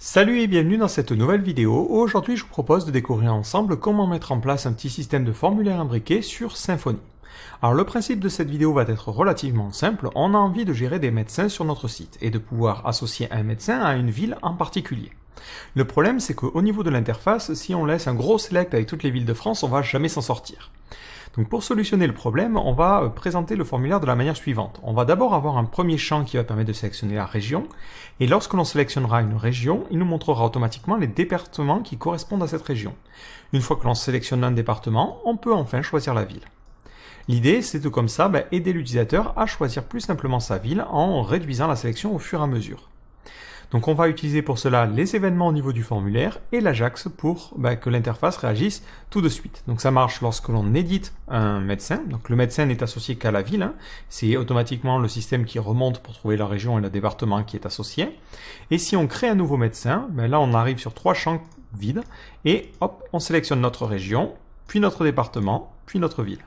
Salut et bienvenue dans cette nouvelle vidéo. Aujourd'hui, je vous propose de découvrir ensemble comment mettre en place un petit système de formulaire imbriqué sur Symfony. Alors le principe de cette vidéo va être relativement simple. On a envie de gérer des médecins sur notre site et de pouvoir associer un médecin à une ville en particulier. Le problème, c'est qu'au niveau de l'interface, si on laisse un gros select avec toutes les villes de France, on va jamais s'en sortir. Donc pour solutionner le problème, on va présenter le formulaire de la manière suivante. On va d'abord avoir un premier champ qui va permettre de sélectionner la région, et lorsque l'on sélectionnera une région, il nous montrera automatiquement les départements qui correspondent à cette région. Une fois que l'on sélectionne un département, on peut enfin choisir la ville. L'idée, c'est de comme ça aider l'utilisateur à choisir plus simplement sa ville en réduisant la sélection au fur et à mesure. Donc on va utiliser pour cela les événements au niveau du formulaire et l'Ajax pour que l'interface réagisse tout de suite. Donc ça marche lorsque l'on édite un médecin. Donc le médecin n'est associé qu'à la ville. C'est automatiquement le système qui remonte pour trouver la région et le département qui est associé. Et si on crée un nouveau médecin, là on arrive sur 3 champs vides et hop, on sélectionne notre région, puis notre département, puis notre ville.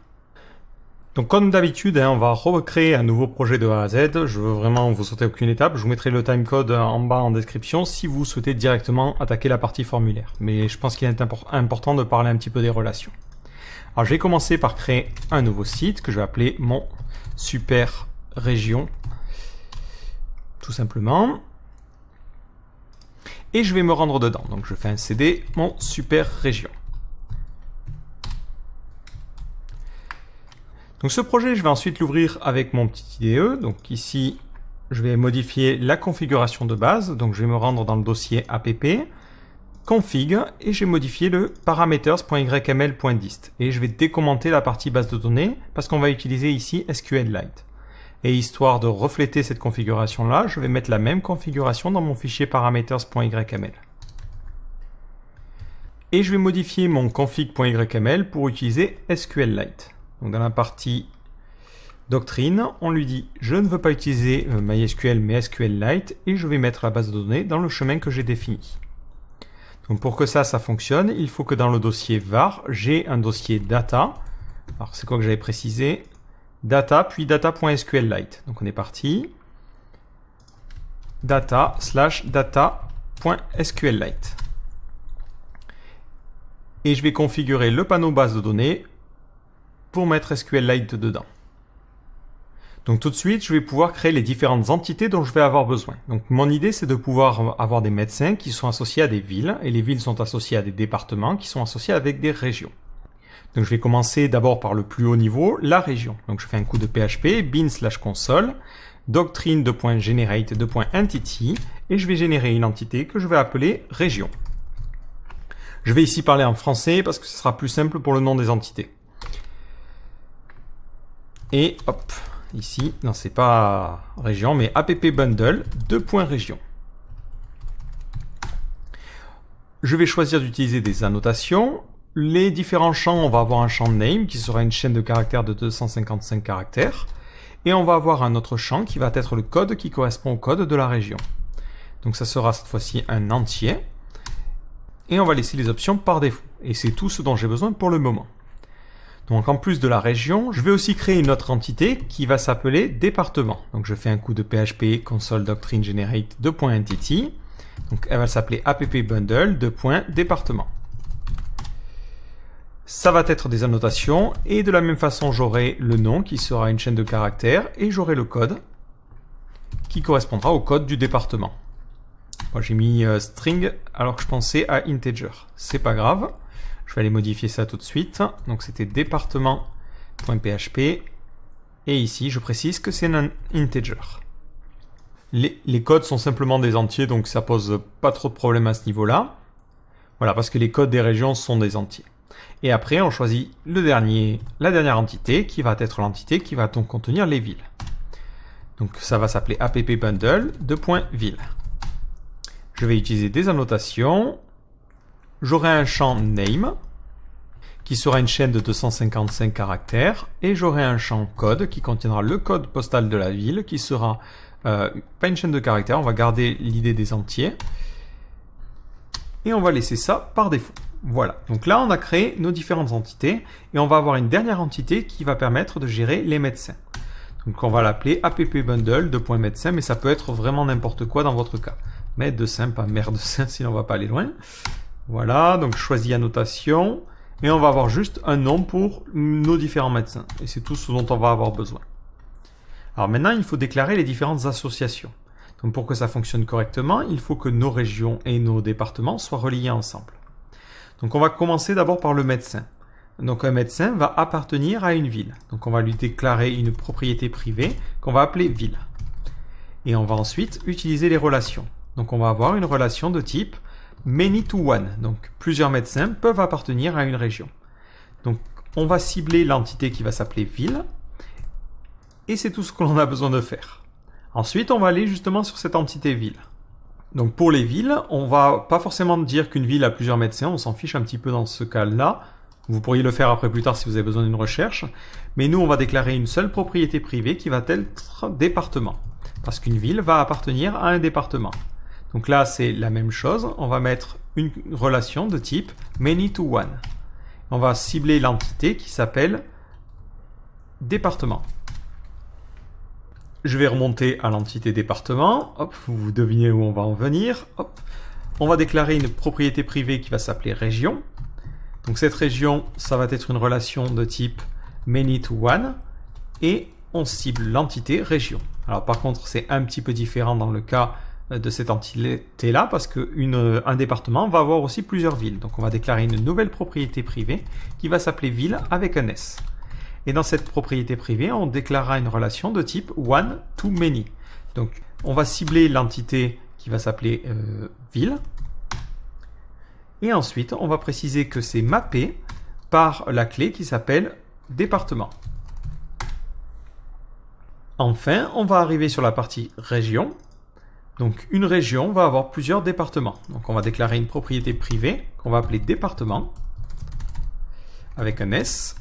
Donc comme d'habitude, on va recréer un nouveau projet de A à Z. Je veux vraiment vous sauter aucune étape. Je vous mettrai le timecode en bas en description si vous souhaitez directement attaquer la partie formulaire. Mais je pense qu'il est important de parler un petit peu des relations. Alors je vais commencer par créer un nouveau site que je vais appeler mon super région. Tout simplement. Et je vais me rendre dedans. Donc je fais un CD mon super région. Donc ce projet, je vais ensuite l'ouvrir avec mon petit IDE. Donc ici, je vais modifier la configuration de base. Donc je vais me rendre dans le dossier app, config, et je vais modifier le parameters.yml.dist. Et je vais décommenter la partie base de données parce qu'on va utiliser ici SQLite. Et histoire de refléter cette configuration-là, je vais mettre la même configuration dans mon fichier parameters.yml. Et je vais modifier mon config.yml pour utiliser SQLite. Donc dans la partie doctrine, on lui dit je ne veux pas utiliser MySQL mais SQLite et je vais mettre la base de données dans le chemin que j'ai défini. Donc pour que ça fonctionne, il faut que dans le dossier var, j'ai un dossier data. Alors c'est quoi que j'avais précisé? Data puis data.sqlite. Donc on est parti. Data/data.sqlite. Et je vais configurer le panneau base de données pour mettre SQLite dedans. Donc tout de suite, je vais pouvoir créer les différentes entités dont je vais avoir besoin. Donc mon idée, c'est de pouvoir avoir des médecins qui sont associés à des villes, et les villes sont associées à des départements qui sont associés avec des régions. Donc je vais commencer d'abord par le plus haut niveau, la région. Donc je fais un coup de PHP, bin/console, doctrine.generate.entity, et je vais générer une entité que je vais appeler région. Je vais ici parler en français parce que ce sera plus simple pour le nom des entités. Et hop, ici, non c'est pas région, mais app bundle, région. Je vais choisir d'utiliser des annotations. Les différents champs, on va avoir un champ name qui sera une chaîne de caractères de 255 caractères. Et on va avoir un autre champ qui va être le code qui correspond au code de la région. Donc ça sera cette fois-ci un entier. Et on va laisser les options par défaut. Et c'est tout ce dont j'ai besoin pour le moment. Donc en plus de la région, je vais aussi créer une autre entité qui va s'appeler département. Donc je fais un coup de PHP console doctrine generate .entity. Donc elle va s'appeler app bundle département. Ça va être des annotations et de la même façon j'aurai le nom qui sera une chaîne de caractères et j'aurai le code qui correspondra au code du département. Moi j'ai mis string alors que je pensais à integer. C'est pas grave. Je vais aller modifier ça tout de suite. Donc c'était département.php. Et ici, je précise que c'est un integer. Les codes sont simplement des entiers, donc ça pose pas trop de problèmes à ce niveau-là. Voilà, parce que les codes des régions sont des entiers. Et après, on choisit la dernière entité, qui va être l'entité qui va donc contenir les villes. Donc ça va s'appeler app bundle .ville. Je vais utiliser des annotations. J'aurai un champ name qui sera une chaîne de 255 caractères et j'aurai un champ code qui contiendra le code postal de la ville qui sera pas une chaîne de caractères, on va garder l'idée des entiers et on va laisser ça par défaut. Voilà, donc là on a créé nos différentes entités et on va avoir une dernière entité qui va permettre de gérer les médecins. Donc on va l'appeler app bundle .médecin, mais ça peut être vraiment n'importe quoi dans votre cas. maître de Saint, pas maire de Saint, sinon on va pas aller loin. Voilà, donc je choisis annotation, et on va avoir juste un nom pour nos différents médecins. Et c'est tout ce dont on va avoir besoin. Alors maintenant, il faut déclarer les différentes associations. Donc pour que ça fonctionne correctement, il faut que nos régions et nos départements soient reliés ensemble. Donc on va commencer d'abord par le médecin. Donc un médecin va appartenir à une ville. Donc on va lui déclarer une propriété privée qu'on va appeler ville. Et on va ensuite utiliser les relations. Donc on va avoir une relation de type many to one. Donc plusieurs médecins peuvent appartenir à une région. Donc on va cibler l'entité qui va s'appeler ville. Et c'est tout ce que l'on a besoin de faire. Ensuite, on va aller justement sur cette entité ville. Donc pour les villes, on va pas forcément dire qu'une ville a plusieurs médecins, on s'en fiche un petit peu dans ce cas-là. Vous pourriez le faire après plus tard si vous avez besoin d'une recherche. Mais nous, on va déclarer une seule propriété privée qui va être département. Parce qu'une ville va appartenir à un département. Donc là, c'est la même chose. On va mettre une relation de type many to one. On va cibler l'entité qui s'appelle département. Je vais remonter à l'entité département. Hop, vous devinez où on va en venir. Hop. On va déclarer une propriété privée qui va s'appeler région. Donc cette région, ça va être une relation de type many to one. Et on cible l'entité région. Alors par contre, c'est un petit peu différent dans le cas de cette entité-là, parce qu'un département va avoir aussi plusieurs villes. Donc on va déclarer une nouvelle propriété privée qui va s'appeler ville avec un S. Et dans cette propriété privée, on déclarera une relation de type one to many. Donc, on va cibler l'entité qui va s'appeler ville. Et ensuite, on va préciser que c'est mappé par la clé qui s'appelle département. Enfin, on va arriver sur la partie région. Donc, une région va avoir plusieurs départements. Donc, on va déclarer une propriété privée qu'on va appeler département avec un S.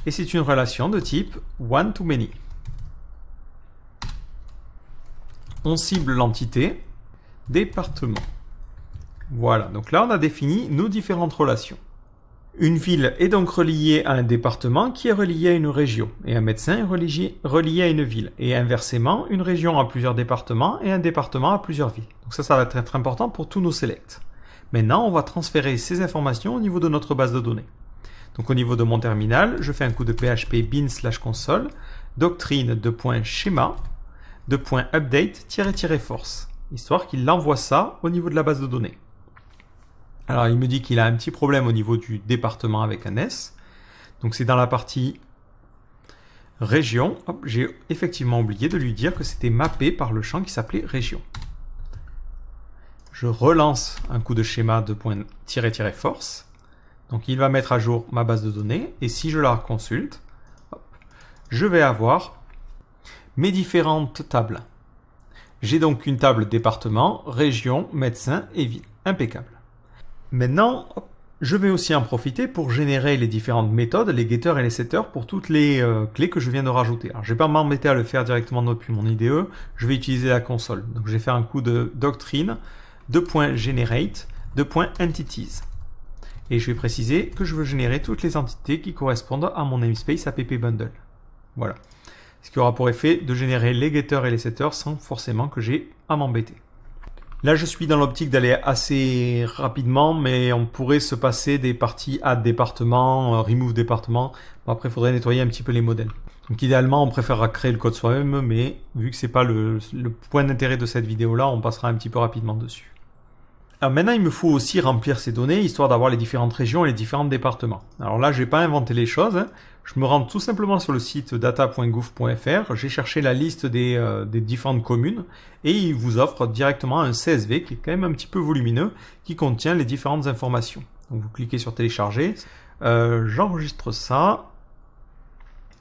Et c'est une relation de type one to many. On cible l'entité département. Voilà, donc là on a défini nos différentes relations. Une ville est donc reliée à un département qui est relié à une région, et un médecin est relié à une ville. Et inversement, une région a plusieurs départements et un département a plusieurs villes. Donc ça va être important pour tous nos selects. Maintenant, on va transférer ces informations au niveau de notre base de données. Donc au niveau de mon terminal, je fais un coup de php bin/console, doctrine de .schéma, de .update-force, histoire qu'il envoie ça au niveau de la base de données. Alors il me dit qu'il a un petit problème au niveau du département avec un S. Donc c'est dans la partie région. J'ai effectivement oublié de lui dire que c'était mappé par le champ qui s'appelait région. Je relance un coup de schéma de .-force. Donc il va mettre à jour ma base de données, et si je la consulte, je vais avoir mes différentes tables. J'ai donc une table département, région, médecin et ville. Impeccable. Maintenant, je vais aussi en profiter pour générer les différentes méthodes, les getters et les setters pour toutes les clés que je viens de rajouter. Alors je ne vais pas m'embêter à le faire directement depuis mon IDE, je vais utiliser la console. Donc je vais faire un coup de doctrine, .generate, .entities. Et je vais préciser que je veux générer toutes les entités qui correspondent à mon namespace app-bundle. Voilà. Ce qui aura pour effet de générer les getters et les setters sans forcément que j'ai à m'embêter. Là, je suis dans l'optique d'aller assez rapidement, mais on pourrait se passer des parties add département, remove département. Bon, après, il faudrait nettoyer un petit peu les modèles. Donc idéalement, on préférera créer le code soi-même, mais vu que c'est pas le point d'intérêt de cette vidéo-là, on passera un petit peu rapidement dessus. Alors maintenant, il me faut aussi remplir ces données, histoire d'avoir les différentes régions et les différents départements. Alors là, je vais pas inventer les choses. Je me rends tout simplement sur le site data.gouv.fr. J'ai cherché la liste des différentes communes et il vous offre directement un CSV qui est quand même un petit peu volumineux, qui contient les différentes informations. Donc vous cliquez sur télécharger. J'enregistre ça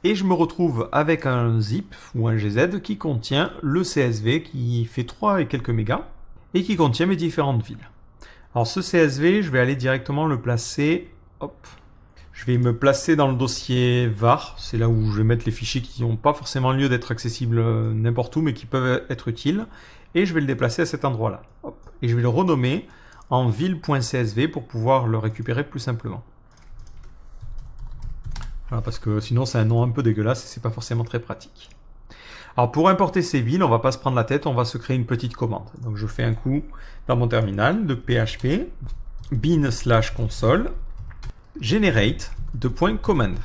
et je me retrouve avec un zip ou un GZ qui contient le CSV qui fait 3 et quelques mégas. Et qui contient mes différentes villes. Alors ce CSV, je vais aller directement le placer, hop, je vais me placer dans le dossier var, c'est là où je vais mettre les fichiers qui n'ont pas forcément lieu d'être accessibles n'importe où, mais qui peuvent être utiles, et je vais le déplacer à cet endroit-là. Et je vais le renommer en ville.csv pour pouvoir le récupérer plus simplement. Voilà, parce que sinon c'est un nom un peu dégueulasse et c'est pas forcément très pratique. Alors pour importer ces villes, on va pas se prendre la tête, on va se créer une petite commande. Donc je fais un coup dans mon terminal de PHP bin/console generate .command.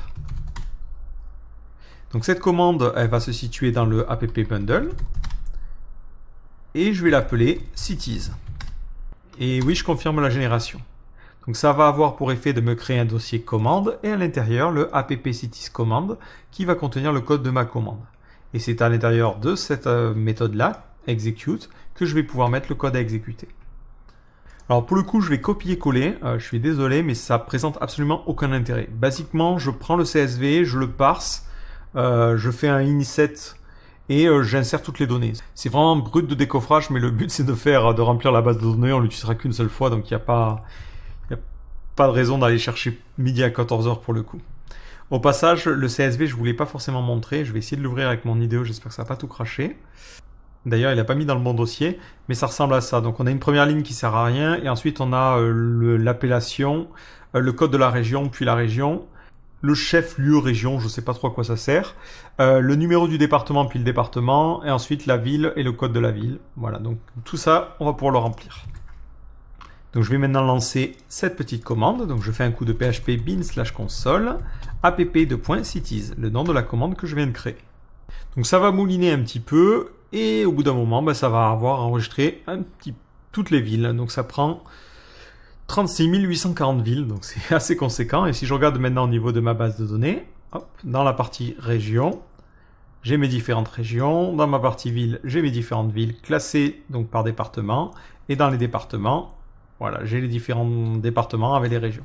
Donc cette commande, elle va se situer dans le app bundle et je vais l'appeler cities. Et oui, je confirme la génération. Donc ça va avoir pour effet de me créer un dossier commande et à l'intérieur le app cities command qui va contenir le code de ma commande. Et c'est à l'intérieur de cette méthode-là, execute, que je vais pouvoir mettre le code à exécuter. Alors pour le coup, je vais copier-coller, je suis désolé, mais ça présente absolument aucun intérêt. Basiquement, je prends le CSV, je le parse, je fais un inset et j'insère toutes les données. C'est vraiment brut de décoffrage, mais le but c'est de remplir la base de données, on l'utilisera qu'une seule fois, donc il n'y a pas de raison d'aller chercher midi à 14h pour le coup. Au passage, le CSV, je ne voulais pas forcément montrer. Je vais essayer de l'ouvrir avec mon IDE. J'espère que ça n'a pas tout craché. D'ailleurs, il n'a pas mis dans le bon dossier, mais ça ressemble à ça. Donc, on a une première ligne qui ne sert à rien. Et ensuite, on a l'appellation, le code de la région, puis la région, le chef-lieu région, je ne sais pas trop à quoi ça sert, le numéro du département, puis le département, et ensuite la ville et le code de la ville. Voilà, donc tout ça, on va pouvoir le remplir. Donc je vais maintenant lancer cette petite commande. Donc je fais un coup de PHP bin/console app.cities, le nom de la commande que je viens de créer. Donc ça va mouliner un petit peu et au bout d'un moment, ça va avoir enregistré toutes les villes. Donc ça prend 36 840 villes, donc c'est assez conséquent. Et si je regarde maintenant au niveau de ma base de données, hop, dans la partie région, j'ai mes différentes régions. Dans ma partie ville, j'ai mes différentes villes classées donc par département. Et dans les départements, voilà, j'ai les différents départements avec les régions.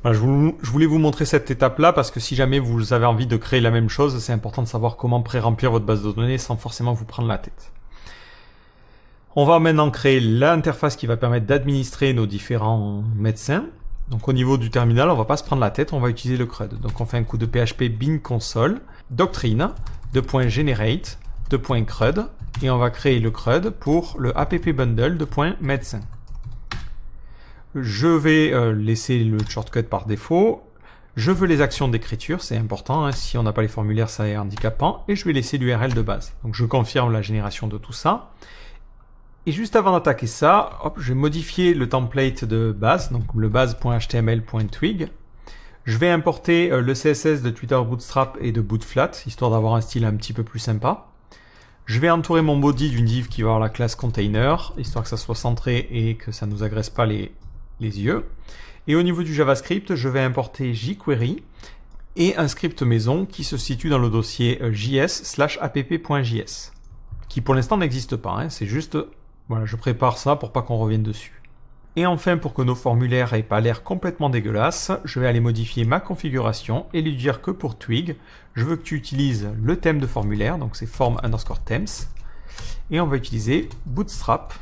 Voilà, je voulais vous montrer cette étape-là parce que si jamais vous avez envie de créer la même chose, c'est important de savoir comment pré-remplir votre base de données sans forcément vous prendre la tête. On va maintenant créer l'interface qui va permettre d'administrer nos différents médecins. Donc au niveau du terminal, on ne va pas se prendre la tête, on va utiliser le CRUD. Donc on fait un coup de PHP bin console, doctrine, .generate, .crud, et on va créer le CRUD pour le app bundle .médecin. Je vais laisser le shortcut par défaut. Je veux les actions d'écriture, c'est important. Si on n'a pas les formulaires, ça est handicapant. Et je vais laisser l'URL de base. Donc je confirme la génération de tout ça. Et juste avant d'attaquer ça, hop, je vais modifier le template de base, donc le base.html.twig. Je vais importer le CSS de Twitter Bootstrap et de Bootflat, histoire d'avoir un style un petit peu plus sympa. Je vais entourer mon body d'une div qui va avoir la classe container, histoire que ça soit centré et que ça ne nous agresse pas les yeux. Et au niveau du JavaScript, je vais importer jQuery et un script maison qui se situe dans le dossier js/app.js, qui pour l'instant n'existe pas, c'est juste, voilà, je prépare ça pour pas qu'on revienne dessus. Et enfin, pour que nos formulaires aient pas l'air complètement dégueulasses, je vais aller modifier ma configuration et lui dire que pour Twig, je veux que tu utilises le thème de formulaire, donc c'est form_themes, et on va utiliser bootstrap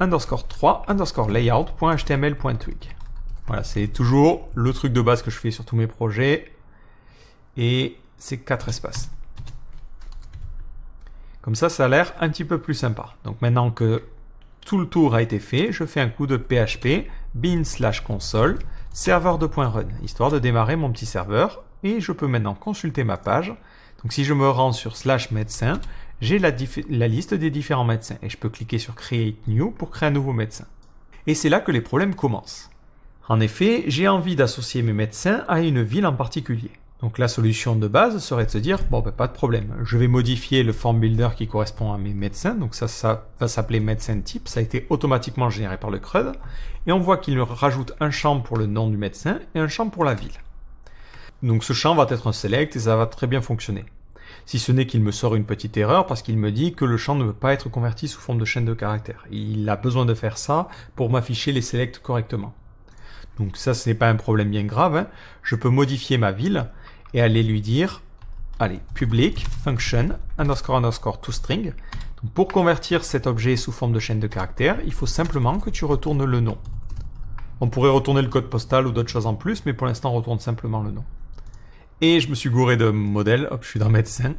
_3_layout.html.twig. Voilà, c'est toujours le truc de base que je fais sur tous mes projets, et c'est 4 espaces. Comme ça, ça a l'air un petit peu plus sympa. Donc maintenant que tout le tour a été fait, je fais un coup de PHP bin/console serveur.run, histoire de démarrer mon petit serveur, et je peux maintenant consulter ma page. Donc si je me rends sur /médecin, j'ai la liste des différents médecins, et je peux cliquer sur Create New pour créer un nouveau médecin. Et c'est là que les problèmes commencent. En effet, j'ai envie d'associer mes médecins à une ville en particulier. Donc la solution de base serait de se dire, bon pas de problème, je vais modifier le form builder qui correspond à mes médecins, donc ça va s'appeler médecin type, ça a été automatiquement généré par le CRUD, et on voit qu'il me rajoute un champ pour le nom du médecin et un champ pour la ville. Donc ce champ va être un select et ça va très bien fonctionner. Si ce n'est qu'il me sort une petite erreur parce qu'il me dit que le champ ne veut pas être converti sous forme de chaîne de caractères. Il a besoin de faire ça pour m'afficher les selects correctement. Donc ça, ce n'est pas un problème bien grave. Je peux modifier ma ville et aller lui dire, allez, public function __ toString. Donc pour convertir cet objet sous forme de chaîne de caractères, il faut simplement que tu retournes le nom. On pourrait retourner le code postal ou d'autres choses en plus, mais pour l'instant, on retourne simplement le nom. Et je me suis gouré de modèle, hop, je suis dans médecin.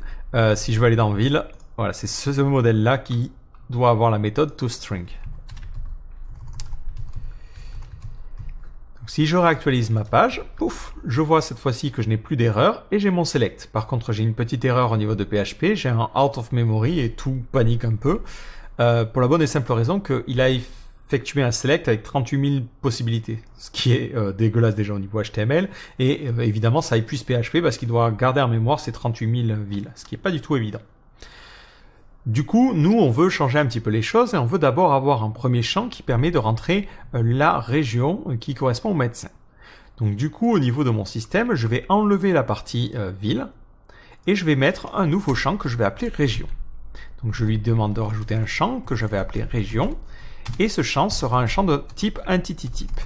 Si je veux aller dans ville, voilà, c'est ce modèle-là qui doit avoir la méthode toString. Donc Si je réactualise ma page, pouf, je vois cette fois-ci que je n'ai plus d'erreur et j'ai mon select. Par contre, j'ai une petite erreur au niveau de PHP, j'ai un out of memory et tout panique un peu. Pour la bonne et simple raison qu'il a effectué un select avec 38 000 possibilités, ce qui est dégueulasse déjà au niveau HTML. Et évidemment, ça épuise PHP parce qu'il doit garder en mémoire ces 38 000 villes, ce qui n'est pas du tout évident. Du coup, nous, on veut changer un petit peu les choses et on veut d'abord avoir un premier champ qui permet de rentrer la région qui correspond au médecin. Donc du coup, au niveau de mon système, je vais enlever la partie ville et je vais mettre un nouveau champ que je vais appeler région. Donc je lui demande de rajouter un champ que je vais appeler région et ce champ sera un champ de type entity type.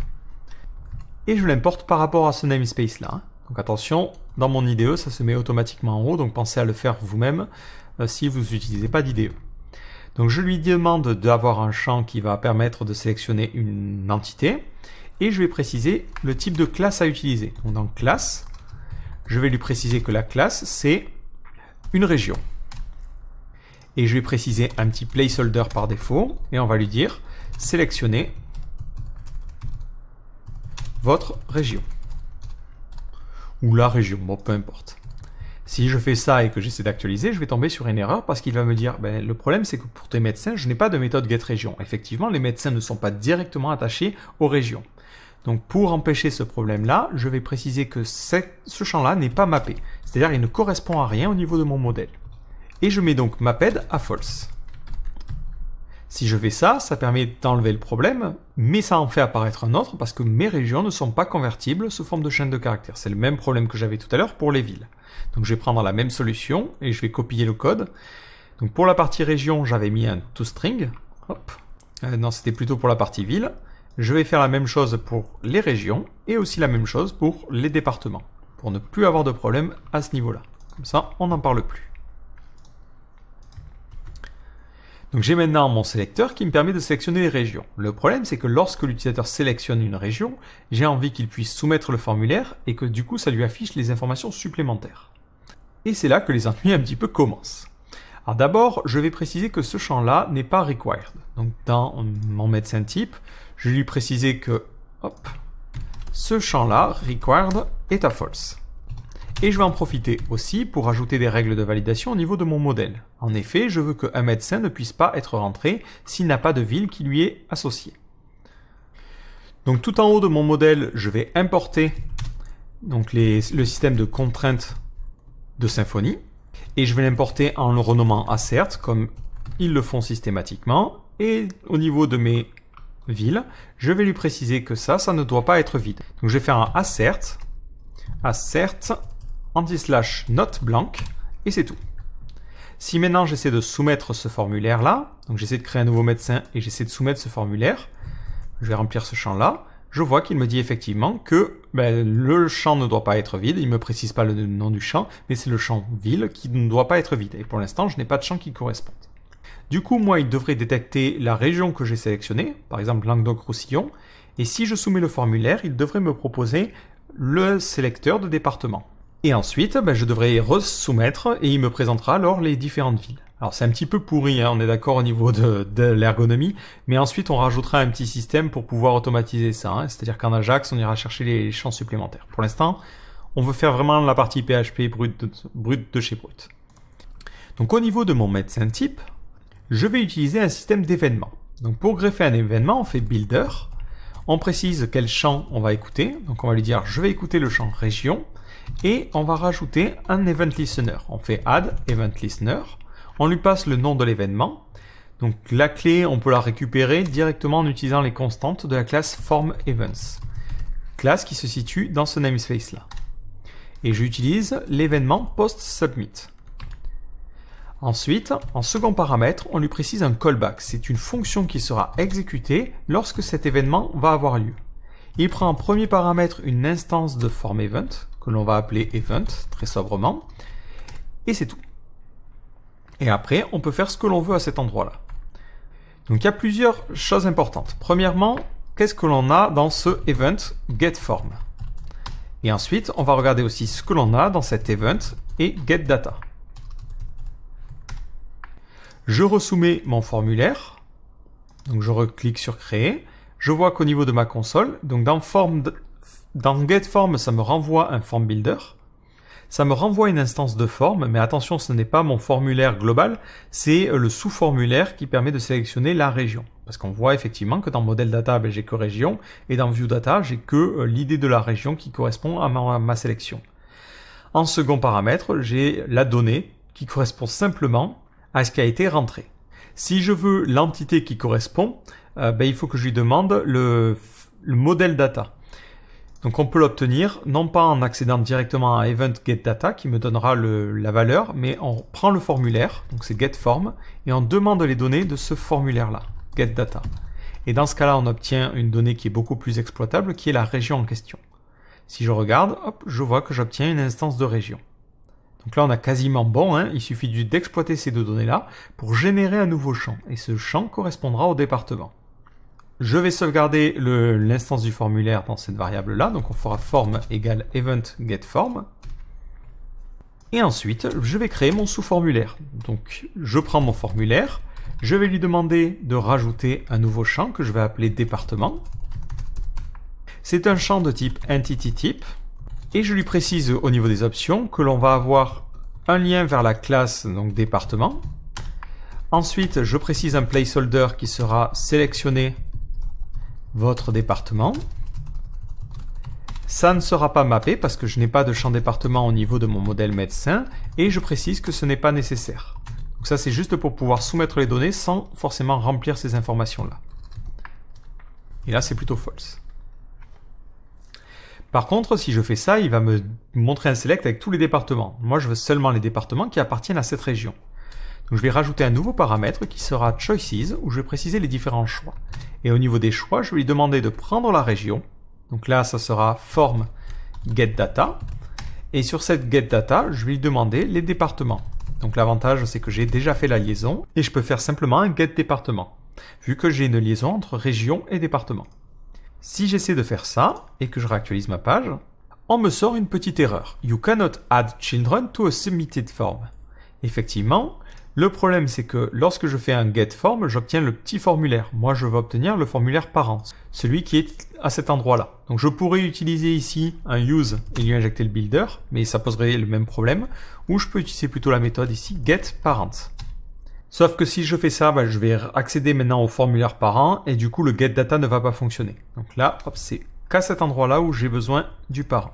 Et je l'importe par rapport à ce namespace là. Donc attention, dans mon IDE, ça se met automatiquement en haut, donc pensez à le faire vous-même si vous n'utilisez pas d'IDE. Donc je lui demande d'avoir un champ qui va permettre de sélectionner une entité et je vais préciser le type de classe à utiliser. Donc dans classe, je vais lui préciser que la classe c'est une région. Et je vais préciser un petit placeholder par défaut et on va lui dire sélectionnez votre région. Ou la région, bon peu importe. Si je fais ça et que j'essaie d'actualiser, je vais tomber sur une erreur parce qu'il va me dire le problème c'est que pour tes médecins, je n'ai pas de méthode getRégion. Effectivement, les médecins ne sont pas directement attachés aux régions. Donc pour empêcher ce problème-là, je vais préciser que ce champ-là n'est pas mappé. C'est-à-dire qu'il ne correspond à rien au niveau de mon modèle. Et je mets donc mapped à false. Si je fais ça, ça permet d'enlever le problème, mais ça en fait apparaître un autre parce que mes régions ne sont pas convertibles sous forme de chaîne de caractères. C'est le même problème que j'avais tout à l'heure pour les villes. Donc je vais prendre la même solution et je vais copier le code. Donc pour la partie région, j'avais mis un toString. Hop. Non, c'était plutôt pour la partie ville. Je vais faire la même chose pour les régions et aussi la même chose pour les départements, pour ne plus avoir de problème à ce niveau-là. Comme ça, on n'en parle plus. Donc j'ai maintenant mon sélecteur qui me permet de sélectionner les régions. Le problème c'est que lorsque l'utilisateur sélectionne une région, j'ai envie qu'il puisse soumettre le formulaire et que du coup ça lui affiche les informations supplémentaires. Et c'est là que les ennuis un petit peu commencent. Alors d'abord, je vais préciser que ce champ-là n'est pas required. Donc dans mon médecin type, je vais lui préciser que ce champ-là, required, est à false. Et je vais en profiter aussi pour ajouter des règles de validation au niveau de mon modèle. En effet, je veux qu'un médecin ne puisse pas être rentré s'il n'a pas de ville qui lui est associée. Donc tout en haut de mon modèle, je vais importer donc le système de contraintes de Symfony et je vais l'importer en le renommant assert comme ils le font systématiquement. Et au niveau de mes villes, je vais lui préciser que ça ne doit pas être vide. Donc je vais faire un assert anti/not blank et c'est tout. Si maintenant j'essaie de soumettre ce formulaire là, donc j'essaie de créer un nouveau médecin et j'essaie de soumettre ce formulaire, je vais remplir ce champ là, je vois qu'il me dit effectivement que le champ ne doit pas être vide, il ne me précise pas le nom du champ, mais c'est le champ ville qui ne doit pas être vide. Et pour l'instant, je n'ai pas de champ qui corresponde. Du coup, moi, il devrait détecter la région que j'ai sélectionnée, par exemple Languedoc-Roussillon, et si je soumets le formulaire, il devrait me proposer le sélecteur de département. Et ensuite, je devrais resoumettre et il me présentera alors les différentes villes. Alors c'est un petit peu pourri, on est d'accord au niveau de l'ergonomie, mais ensuite on rajoutera un petit système pour pouvoir automatiser ça, c'est-à-dire qu'en Ajax on ira chercher les champs supplémentaires. Pour l'instant, on veut faire vraiment la partie PHP brute de chez brut. Donc au niveau de mon médecin type, je vais utiliser un système d'événements. Donc pour greffer un événement, on fait builder, on précise quel champ on va écouter, donc on va lui dire je vais écouter le champ région, et on va rajouter un event listener. On fait add event listener, on lui passe le nom de l'événement. Donc la clé, on peut la récupérer directement en utilisant les constantes de la classe form_events, classe qui se situe dans ce namespace là. Et j'utilise l'événement post_submit. Ensuite, en second paramètre, on lui précise un callback. C'est une fonction qui sera exécutée lorsque cet événement va avoir lieu. Il prend en premier paramètre une instance de form_event, que l'on va appeler event, très sobrement, et c'est tout. Et après, on peut faire ce que l'on veut à cet endroit-là. Donc il y a plusieurs choses importantes. Premièrement, qu'est-ce que l'on a dans ce event getForm? Et ensuite, on va regarder aussi ce que l'on a dans cet event et getData. Je resoumets mon formulaire, donc je reclique sur créer. Je vois qu'au niveau de ma console, donc dans dans getForm, ça me renvoie un form builder. Ça me renvoie une instance de forme, mais attention, ce n'est pas mon formulaire global, c'est le sous-formulaire qui permet de sélectionner la région. Parce qu'on voit effectivement que dans Model Data, j'ai que région, et dans View Data, j'ai que l'idée de la région qui correspond à ma sélection. En second paramètre, j'ai la donnée qui correspond simplement à ce qui a été rentré. Si je veux l'entité qui correspond, il faut que je lui demande le modèle data. Donc on peut l'obtenir non pas en accédant directement à Event Get Data qui me donnera la valeur, mais on prend le formulaire, donc c'est getForm, et on demande les données de ce formulaire-là, getData. Et dans ce cas-là, on obtient une donnée qui est beaucoup plus exploitable, qui est la région en question. Si je regarde, hop, je vois que j'obtiens une instance de région. Donc là, on a quasiment bon, il suffit d'exploiter ces deux données-là pour générer un nouveau champ, et ce champ correspondra au département. Je vais sauvegarder l'instance du formulaire dans cette variable-là, donc on fera form égale event getForm. Et ensuite, je vais créer mon sous-formulaire. Donc, je prends mon formulaire, je vais lui demander de rajouter un nouveau champ que je vais appeler département. C'est un champ de type entityType, et je lui précise au niveau des options que l'on va avoir un lien vers la classe donc département. Ensuite, je précise un placeholder qui sera sélectionné votre département. Ça ne sera pas mappé parce que je n'ai pas de champ département au niveau de mon modèle médecin et je précise que ce n'est pas nécessaire. Donc ça c'est juste pour pouvoir soumettre les données sans forcément remplir ces informations-là. Et là c'est plutôt false. Par contre, si je fais ça, il va me montrer un select avec tous les départements. Moi je veux seulement les départements qui appartiennent à cette région. Donc je vais rajouter un nouveau paramètre qui sera Choices, où je vais préciser les différents choix. Et au niveau des choix, je vais lui demander de prendre la région. Donc là, ça sera form getData. Et sur cette getData, je vais lui demander les départements. Donc l'avantage, c'est que j'ai déjà fait la liaison, et je peux faire simplement un getDépartement, vu que j'ai une liaison entre région et département. Si j'essaie de faire ça, et que je réactualise ma page, on me sort une petite erreur. You cannot add children to a submitted form. Effectivement, le problème, c'est que lorsque je fais un getForm, j'obtiens le petit formulaire. Moi, je veux obtenir le formulaire parent, celui qui est à cet endroit-là. Donc, je pourrais utiliser ici un use et lui injecter le builder, mais ça poserait le même problème. Ou je peux utiliser plutôt la méthode ici, getParent. Sauf que si je fais ça, je vais accéder maintenant au formulaire parent et du coup, le getData ne va pas fonctionner. Donc là, hop, c'est qu'à cet endroit-là où j'ai besoin du parent.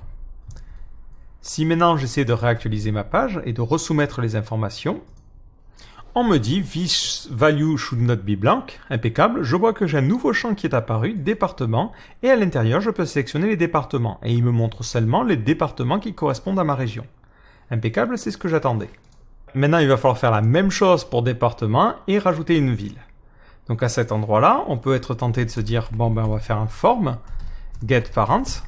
Si maintenant, j'essaie de réactualiser ma page et de resoumettre les informations, on me dit this value should not be blank, impeccable. Je vois que j'ai un nouveau champ qui est apparu, département, et à l'intérieur, je peux sélectionner les départements. Et il me montre seulement les départements qui correspondent à ma région. Impeccable, c'est ce que j'attendais. Maintenant, il va falloir faire la même chose pour département et rajouter une ville. Donc à cet endroit-là, on peut être tenté de se dire, on va faire un form, getParent.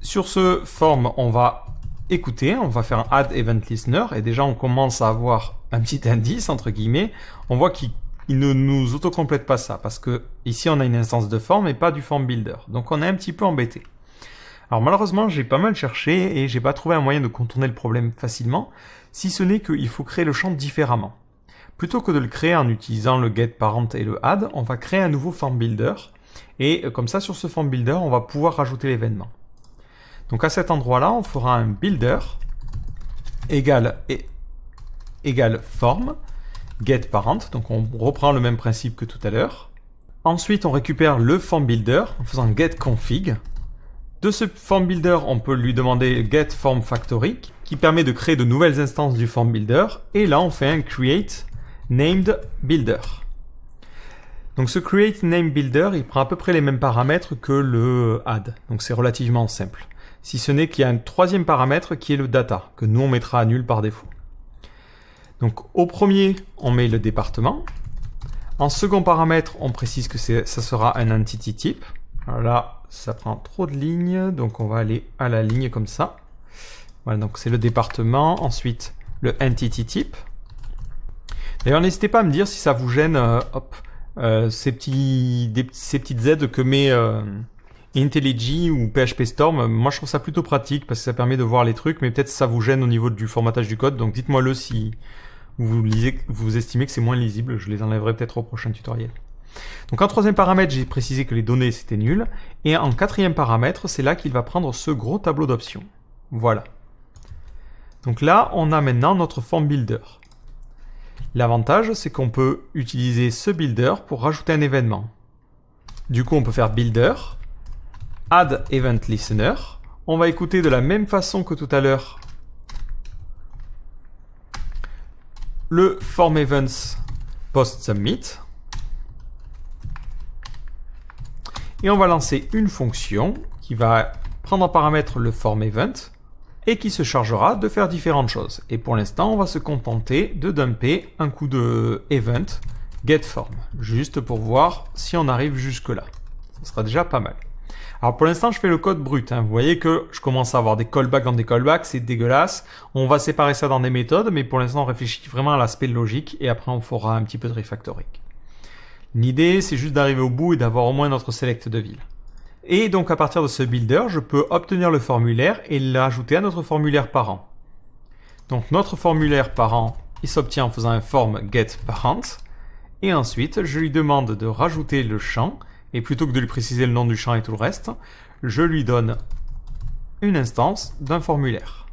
Sur ce form, on va écouter, on va faire un add event listener et déjà on commence à avoir un petit indice entre guillemets. On voit qu'il ne nous autocomplète pas ça parce que ici on a une instance de form et pas du form builder. Donc on est un petit peu embêté. Alors malheureusement j'ai pas mal cherché et j'ai pas trouvé un moyen de contourner le problème facilement, si ce n'est qu'il faut créer le champ différemment. Plutôt que de le créer en utilisant le getParent et le add, on va créer un nouveau form builder et comme ça sur ce form builder on va pouvoir rajouter l'événement. Donc à cet endroit-là, on fera un builder égale form getParent. Donc on reprend le même principe que tout à l'heure. Ensuite, on récupère le form builder en faisant getConfig. De ce form builder, on peut lui demander getFormFactory qui permet de créer de nouvelles instances du form builder. Et là, on fait un create named builder. Donc ce create named builder, il prend à peu près les mêmes paramètres que le add. Donc c'est relativement simple. Si ce n'est qu'il y a un troisième paramètre qui est le data, que nous on mettra à nul par défaut. Donc au premier, on met le département. En second paramètre, on précise que ça sera un entityType. Alors là, ça prend trop de lignes, donc on va aller à la ligne comme ça. Voilà, donc c'est le département. Ensuite, le entityType. D'ailleurs, n'hésitez pas à me dire si ça vous gêne ces petites aides que met IntelliJ ou PHP Storm. Moi je trouve ça plutôt pratique parce que ça permet de voir les trucs, mais peut-être ça vous gêne au niveau du formatage du code, donc dites-moi le si vous estimez que c'est moins lisible, je les enlèverai peut-être au prochain tutoriel. Donc en troisième paramètre, j'ai précisé que les données c'était nul. Et en quatrième paramètre, c'est là qu'il va prendre ce gros tableau d'options. Voilà. Donc là, on a maintenant notre form builder. L'avantage, c'est qu'on peut utiliser ce builder pour rajouter un événement. Du coup, on peut faire builder, add event listener. On va écouter de la même façon que tout à l'heure le form events post submit. Et on va lancer une fonction qui va prendre en paramètre le form event et qui se chargera de faire différentes choses. Et pour l'instant, on va se contenter de dumper un coup de event getForm, juste pour voir si on arrive jusque-là. Ce sera déjà pas mal. Alors pour l'instant, je fais le code brut. Vous voyez que je commence à avoir des callbacks dans des callbacks, c'est dégueulasse. On va séparer ça dans des méthodes, mais pour l'instant, on réfléchit vraiment à l'aspect logique et après, on fera un petit peu de refactoring. L'idée, c'est juste d'arriver au bout et d'avoir au moins notre select de ville. Et donc à partir de ce builder, je peux obtenir le formulaire et l'ajouter à notre formulaire parent. Donc notre formulaire parent, il s'obtient en faisant un form getParent. Et ensuite, je lui demande de rajouter le champ. Et plutôt que de lui préciser le nom du champ et tout le reste, je lui donne une instance d'un formulaire.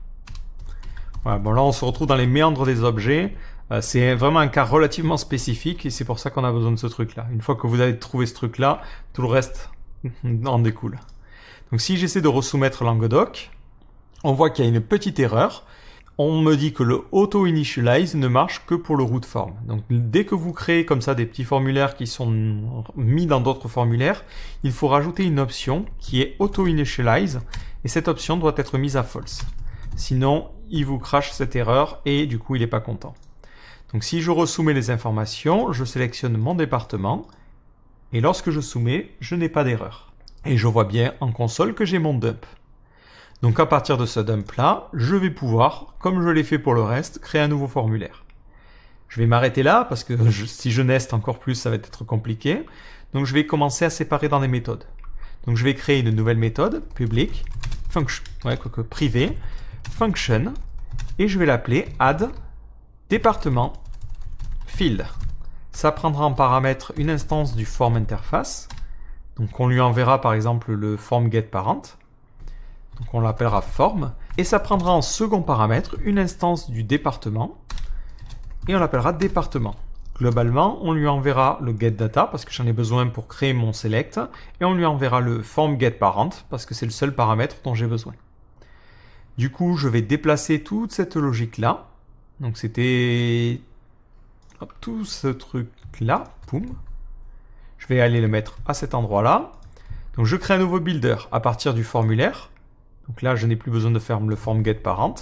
Voilà, bon là on se retrouve dans les méandres des objets. C'est vraiment un cas relativement spécifique et c'est pour ça qu'on a besoin de ce truc-là. Une fois que vous avez trouvé ce truc-là, tout le reste en découle. Donc si j'essaie de resoumettre Languedoc, on voit qu'il y a une petite erreur. On me dit que le auto-initialize ne marche que pour le root form. Donc dès que vous créez comme ça des petits formulaires qui sont mis dans d'autres formulaires, il faut rajouter une option qui est auto-initialize et cette option doit être mise à false. Sinon, il vous crache cette erreur et du coup, il n'est pas content. Donc si je resoumets les informations, je sélectionne mon département et lorsque je soumets, je n'ai pas d'erreur. Et je vois bien en console que j'ai mon dump. Donc à partir de ce dump-là, je vais pouvoir, comme je l'ai fait pour le reste, créer un nouveau formulaire. Je vais m'arrêter là parce que si je neste encore plus, ça va être compliqué. Donc je vais commencer à séparer dans des méthodes. Donc je vais créer une nouvelle méthode, public, function, privé, function, et je vais l'appeler add département field. Ça prendra en paramètre une instance du form interface. Donc on lui enverra par exemple le form getParent. Donc on l'appellera form. Et ça prendra en second paramètre une instance du département. Et on l'appellera département. Globalement, on lui enverra le getData parce que j'en ai besoin pour créer mon select. Et on lui enverra le form getParent parce que c'est le seul paramètre dont j'ai besoin. Du coup, je vais déplacer toute cette logique-là. Donc c'était tout ce truc-là. Poum. Je vais aller le mettre à cet endroit-là. Donc je crée un nouveau builder à partir du formulaire. Donc là, je n'ai plus besoin de faire le form getParent.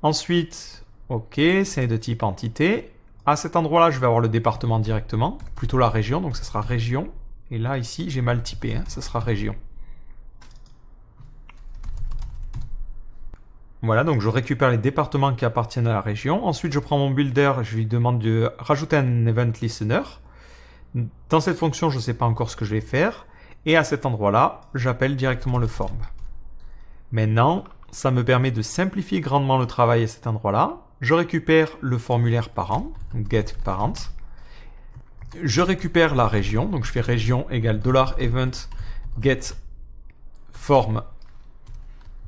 Ensuite, ok, c'est de type entité. À cet endroit-là, je vais avoir le département directement, plutôt la région, donc ça sera région. Et là, ici, j'ai mal typé, ça sera région. Voilà, donc je récupère les départements qui appartiennent à la région. Ensuite, je prends mon builder, je lui demande de rajouter un event listener. Dans cette fonction, je ne sais pas encore ce que je vais faire. Et à cet endroit-là, j'appelle directement le form. Maintenant, ça me permet de simplifier grandement le travail à cet endroit-là. Je récupère le formulaire parent, getParent. Je récupère la région, donc je fais région égale $event getForm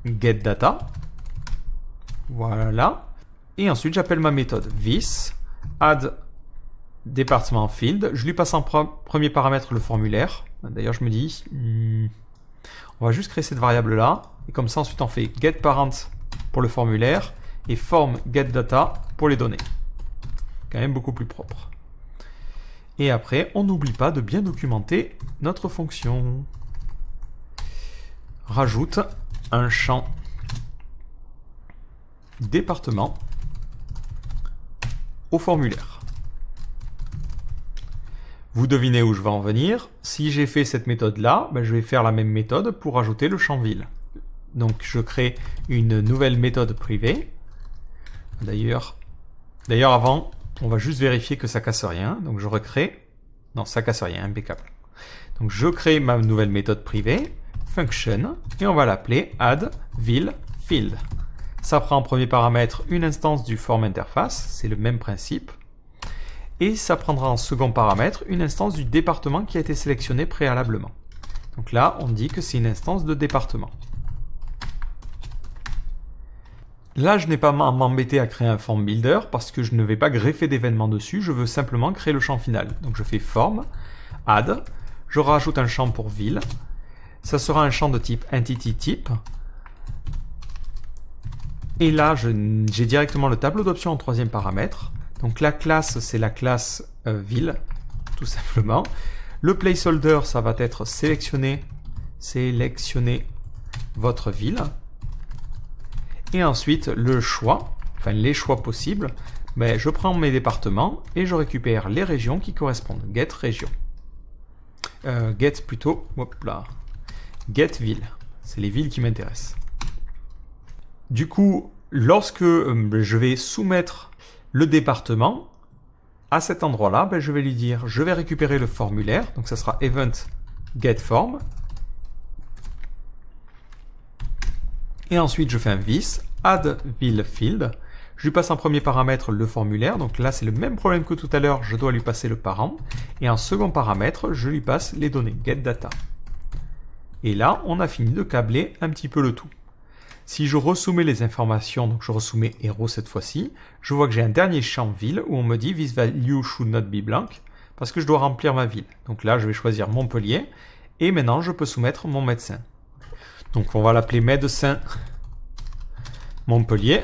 getData. Voilà. Et ensuite, j'appelle ma méthode this add département field. Je lui passe en premier paramètre le formulaire. D'ailleurs, je me dis, on va juste créer cette variable-là. Et comme ça, ensuite, on fait getParent pour le formulaire et form getData pour les données. Quand même beaucoup plus propre. Et après, on n'oublie pas de bien documenter notre fonction. Rajoute un champ département au formulaire. Vous devinez où je vais en venir. Si j'ai fait cette méthode-là, je vais faire la même méthode pour ajouter le champ ville. Donc je crée une nouvelle méthode privée. D'ailleurs avant, on va juste vérifier que ça casse rien. Donc je recrée. Non, ça casse rien, impeccable. Donc je crée ma nouvelle méthode privée, function, et on va l'appeler add ville field. Ça prend en premier paramètre une instance du form interface, c'est le même principe. Et ça prendra en second paramètre une instance du département qui a été sélectionné préalablement. Donc là, on dit que c'est une instance de département. Là, je n'ai pas à m'embêter à créer un form builder parce que je ne vais pas greffer d'événements dessus, je veux simplement créer le champ final. Donc je fais form, add, je rajoute un champ pour ville. Ça sera un champ de type entity type. Et là, j'ai directement le tableau d'options en troisième paramètre. Donc la classe, c'est la classe ville, tout simplement. Le placeholder, ça va être sélectionner votre ville. Et ensuite, le choix, enfin les choix possibles, ben, je prends mes départements et je récupère les régions qui correspondent. Get région. Get plutôt, hop là. Get ville. C'est les villes qui m'intéressent. Du coup, lorsque je vais soumettre le département, à cet endroit-là, ben, je vais lui dire, je vais récupérer le formulaire, donc ça sera event get form. Et ensuite, je fais un vis, add ville field. Je lui passe en premier paramètre le formulaire, donc là c'est le même problème que tout à l'heure, je dois lui passer le parent. Et en second paramètre, je lui passe les données, get data. Et là, on a fini de câbler un petit peu le tout. Si je resoumets les informations, donc je resoumets héros cette fois-ci, je vois que j'ai un dernier champ ville où on me dit this value should not be blank parce que je dois remplir ma ville. Donc là, je vais choisir Montpellier et maintenant je peux soumettre mon médecin. Donc on va l'appeler médecin Montpellier.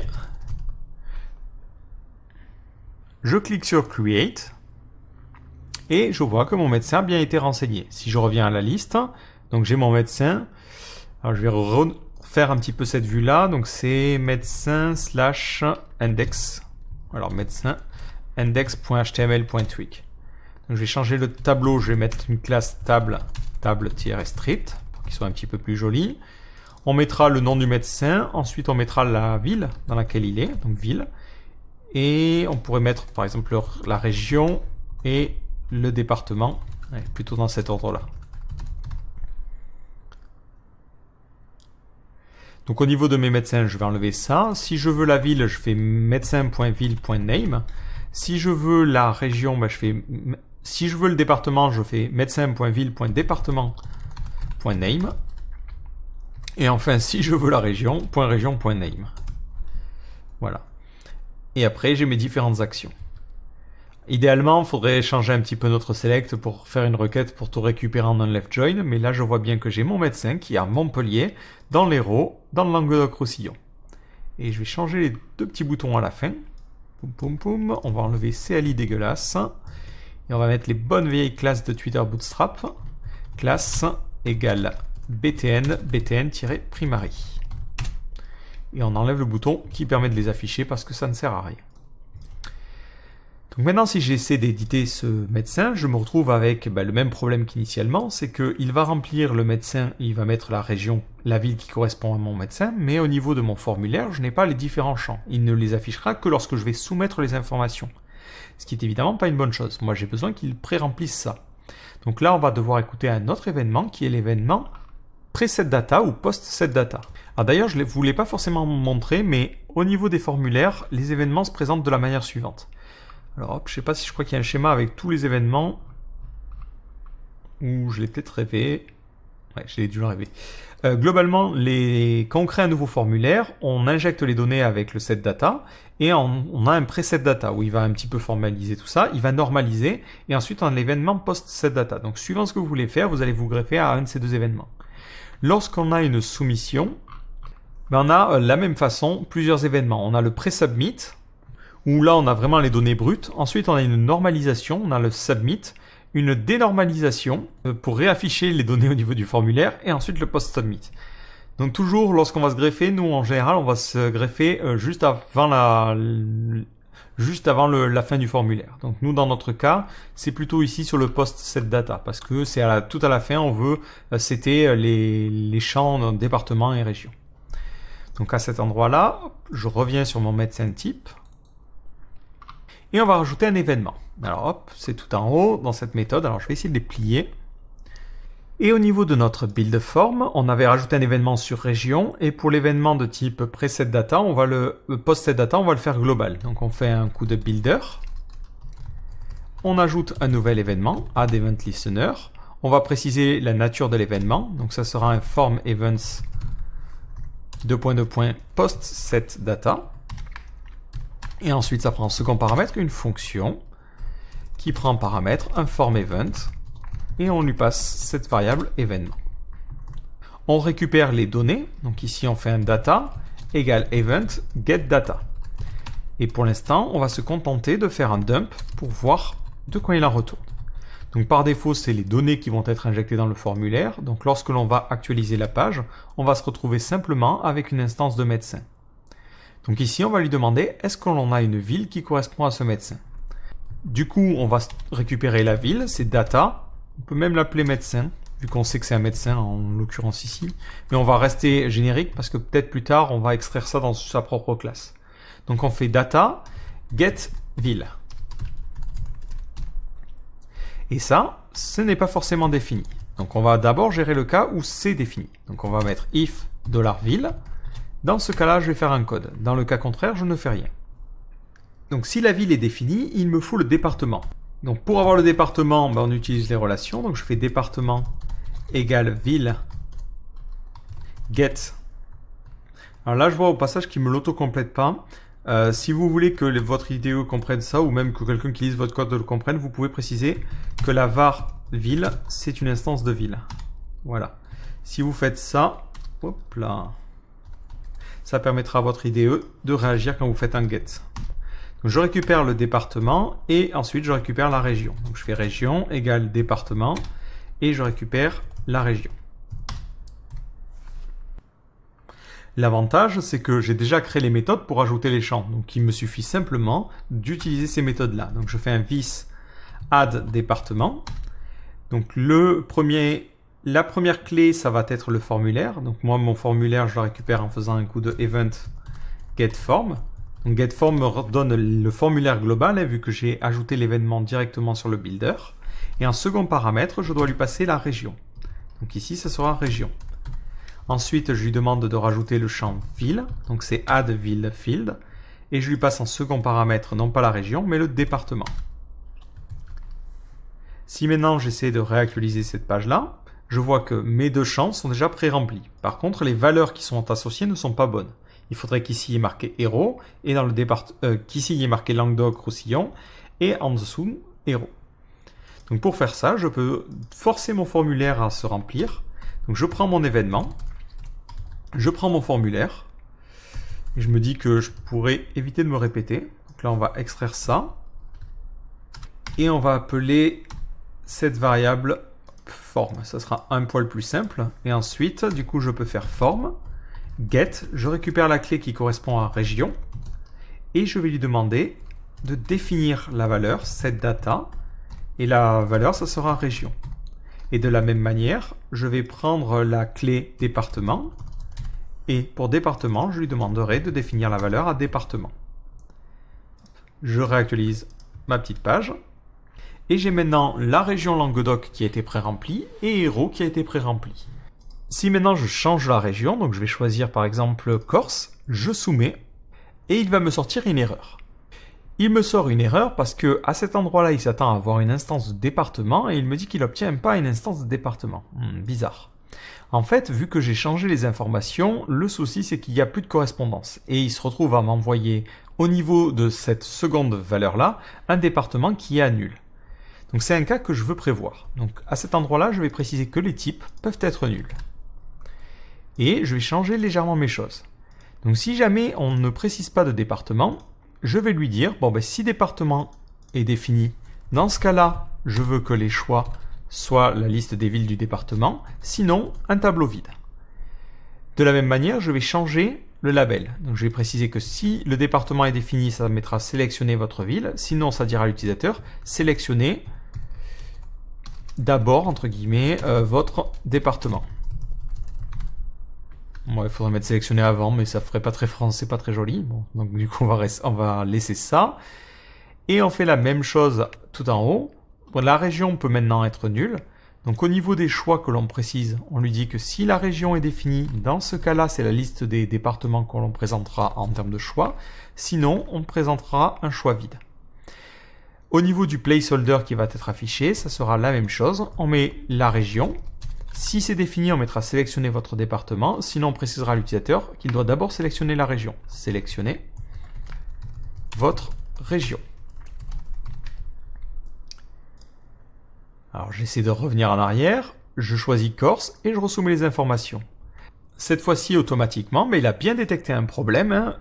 Je clique sur Create et je vois que mon médecin a bien été renseigné. Si je reviens à la liste, donc j'ai mon médecin. Alors je vais faire un petit peu cette vue là, donc c'est médecin / index. Alors médecin index.html.tweak. Donc je vais changer le tableau, je vais mettre une classe table-strict pour qu'il soit un petit peu plus joli. On mettra le nom du médecin, ensuite on mettra la ville dans laquelle il est, donc ville. Et on pourrait mettre par exemple la région et le département, plutôt dans cet ordre-là. Donc au niveau de mes médecins, je vais enlever ça. Si je veux la ville, je fais médecin.ville.name. Si je veux la région, ben si je veux le département, je fais médecin.ville.département.name. Et enfin, si je veux la région, .région.name. Voilà. Et après, j'ai mes différentes actions. Idéalement, il faudrait changer un petit peu notre select pour faire une requête pour tout récupérer en un left join, mais là je vois bien que j'ai mon médecin qui est à Montpellier, dans l'Hérault, dans le Languedoc-Roussillon. Et je vais changer les deux petits boutons à la fin. Poum poum poum, on va enlever CLI dégueulasse. Et on va mettre les bonnes vieilles classes de Twitter Bootstrap. Classe égale btn-primary. Et on enlève le bouton qui permet de les afficher parce que ça ne sert à rien. Donc maintenant, si j'essaie d'éditer ce médecin, je me retrouve avec le même problème qu'initialement, c'est qu'il va remplir le médecin, il va mettre la région, la ville qui correspond à mon médecin, mais au niveau de mon formulaire, je n'ai pas les différents champs. Il ne les affichera que lorsque je vais soumettre les informations. Ce qui est évidemment pas une bonne chose. Moi, j'ai besoin qu'il pré-remplisse ça. Donc là, on va devoir écouter un autre événement qui est l'événement pre-setData ou post-setData. Alors d'ailleurs, je ne voulais pas forcément montrer, mais au niveau des formulaires, les événements se présentent de la manière suivante. Alors hop, je sais pas si je crois qu'il y a un schéma avec tous les événements. Ou je l'ai peut-être rêvé. Ouais, je l'ai dû le rêver. Globalement, quand on crée un nouveau formulaire, on injecte les données avec le setData et on a un pre-setData où il va un petit peu formaliser tout ça, il va normaliser et ensuite on a l'événement post-setData. Donc suivant ce que vous voulez faire, vous allez vous greffer à un de ces deux événements. Lorsqu'on a une soumission, on a la même façon plusieurs événements. On a le pre-submit, où là on a vraiment les données brutes. Ensuite on a une normalisation, on a le submit, une dénormalisation pour réafficher les données au niveau du formulaire, et ensuite le post-submit. Donc toujours lorsqu'on va se greffer, nous en général on va se greffer juste avant la fin du formulaire. Donc nous dans notre cas, c'est plutôt ici sur le post-setData, parce que c'est tout à la fin, on veut setter les champs département et région. Donc à cet endroit-là, je reviens sur mon médecin type, et on va rajouter un événement. Alors hop, c'est tout en haut dans cette méthode. Alors je vais essayer de les plier. Et au niveau de notre build form, on avait rajouté un événement sur région. Et pour l'événement de type pre-setData, post-setData, on va le faire global. Donc on fait un coup de builder. on ajoute un nouvel événement, add event listener. On va préciser la nature de l'événement. Donc ça sera un form events post set data. Et ensuite, ça prend en second paramètre une fonction qui prend en paramètre un form event et on lui passe cette variable événement. On récupère les données. Donc ici, on fait un data égale event get data. Et pour l'instant, on va se contenter de faire un dump pour voir de quoi il en retourne. Donc par défaut, c'est les données qui vont être injectées dans le formulaire. Donc lorsque l'on va actualiser la page, on va se retrouver simplement avec une instance de médecin. Donc ici, on va lui demander est-ce que l'on a une ville qui correspond à ce médecin. Du coup, on va récupérer la ville, c'est data. On peut même l'appeler médecin, vu qu'on sait que c'est un médecin en l'occurrence ici. Mais on va rester générique parce que peut-être plus tard, on va extraire ça dans sa propre classe. Donc on fait data get ville. Et ça, ce n'est pas forcément défini. Donc on va d'abord gérer le cas où c'est défini. Donc on va mettre if $ville. Dans ce cas-là, je vais faire un code. Dans le cas contraire, je ne fais rien. Donc si la ville est définie, il me faut le département. Donc pour avoir le département, on utilise les relations. Donc je fais département égale ville get. Alors là, je vois au passage qu'il ne me l'auto-complète pas. Si vous voulez que votre IDE comprenne ça, ou même que quelqu'un qui lise votre code le comprenne, vous pouvez préciser que la var ville, c'est une instance de ville. Voilà. Si vous faites ça, hop là, ça permettra à votre IDE de réagir quand vous faites un get. Donc je récupère le département et ensuite je récupère la région. Donc je fais région égale département et je récupère la région. L'avantage, c'est que j'ai déjà créé les méthodes pour ajouter les champs. Donc, il me suffit simplement d'utiliser ces méthodes-là. Donc, je fais un vis add département. Donc, la première clé, ça va être le formulaire. Donc, moi, mon formulaire, je le récupère en faisant un coup de event getForm. Donc, getForm me donne le formulaire global, vu que j'ai ajouté l'événement directement sur le builder. Et en second paramètre, je dois lui passer la région. Donc, ici, ça sera région. Ensuite, je lui demande de rajouter le champ ville, donc c'est add ville field, et je lui passe en second paramètre non pas la région, mais le département. Si maintenant j'essaie de réactualiser cette page-là, je vois que mes deux champs sont déjà pré-remplis. Par contre, les valeurs qui sont associées ne sont pas bonnes. Il faudrait qu'ici il y ait marqué héros, et dans le qu'ici il y ait marqué Languedoc-Roussillon, et en dessous héros. Donc pour faire ça, je peux forcer mon formulaire à se remplir. Donc je prends mon événement. Je prends mon formulaire et je me dis que je pourrais éviter de me répéter. Donc là, on va extraire ça et on va appeler cette variable form. Ça sera un poil plus simple. Et ensuite, du coup, je peux faire form, get, je récupère la clé qui correspond à région et je vais lui demander de définir la valeur, cette data, et la valeur, ça sera région. Et de la même manière, je vais prendre la clé département. Et pour département, je lui demanderai de définir la valeur à département. Je réactualise ma petite page. Et j'ai maintenant la région Languedoc qui a été pré-remplie et héros qui a été pré-rempli. Si maintenant je change la région, donc je vais choisir par exemple Corse, je soumets et il va me sortir une erreur. Il me sort une erreur parce que à cet endroit-là, il s'attend à avoir une instance de département et il me dit qu'il n'obtient pas une instance de département. Bizarre. En fait, vu que j'ai changé les informations, le souci c'est qu'il n'y a plus de correspondance. Et il se retrouve à m'envoyer au niveau de cette seconde valeur-là, un département qui est à nul. Donc c'est un cas que je veux prévoir. Donc à cet endroit-là, je vais préciser que les types peuvent être nuls. Et je vais changer légèrement mes choses. Donc si jamais on ne précise pas de département, je vais lui dire, si département est défini, dans ce cas-là, je veux que les choix soit la liste des villes du département, sinon un tableau vide. De la même manière, je vais changer le label. Donc je vais préciser que si le département est défini, ça mettra sélectionner votre ville, sinon ça dira à l'utilisateur sélectionner d'abord, entre guillemets, votre département. Bon, il faudrait mettre sélectionner avant, mais ça ferait pas très français, pas très joli. Bon, donc du coup, on va laisser ça. Et on fait la même chose tout en haut. La région peut maintenant être nulle. Donc au niveau des choix que l'on précise, on lui dit que si la région est définie, dans ce cas-là, c'est la liste des départements que l'on présentera en termes de choix. Sinon, on présentera un choix vide. Au niveau du placeholder qui va être affiché, ça sera la même chose. On met la région. Si c'est défini, on mettra sélectionner votre département. Sinon, on précisera à l'utilisateur qu'il doit d'abord sélectionner la région. Sélectionnez votre région. Alors, j'essaie de revenir en arrière. Je choisis Corse et je resoumets les informations. Cette fois-ci, automatiquement, mais il a bien détecté un problème,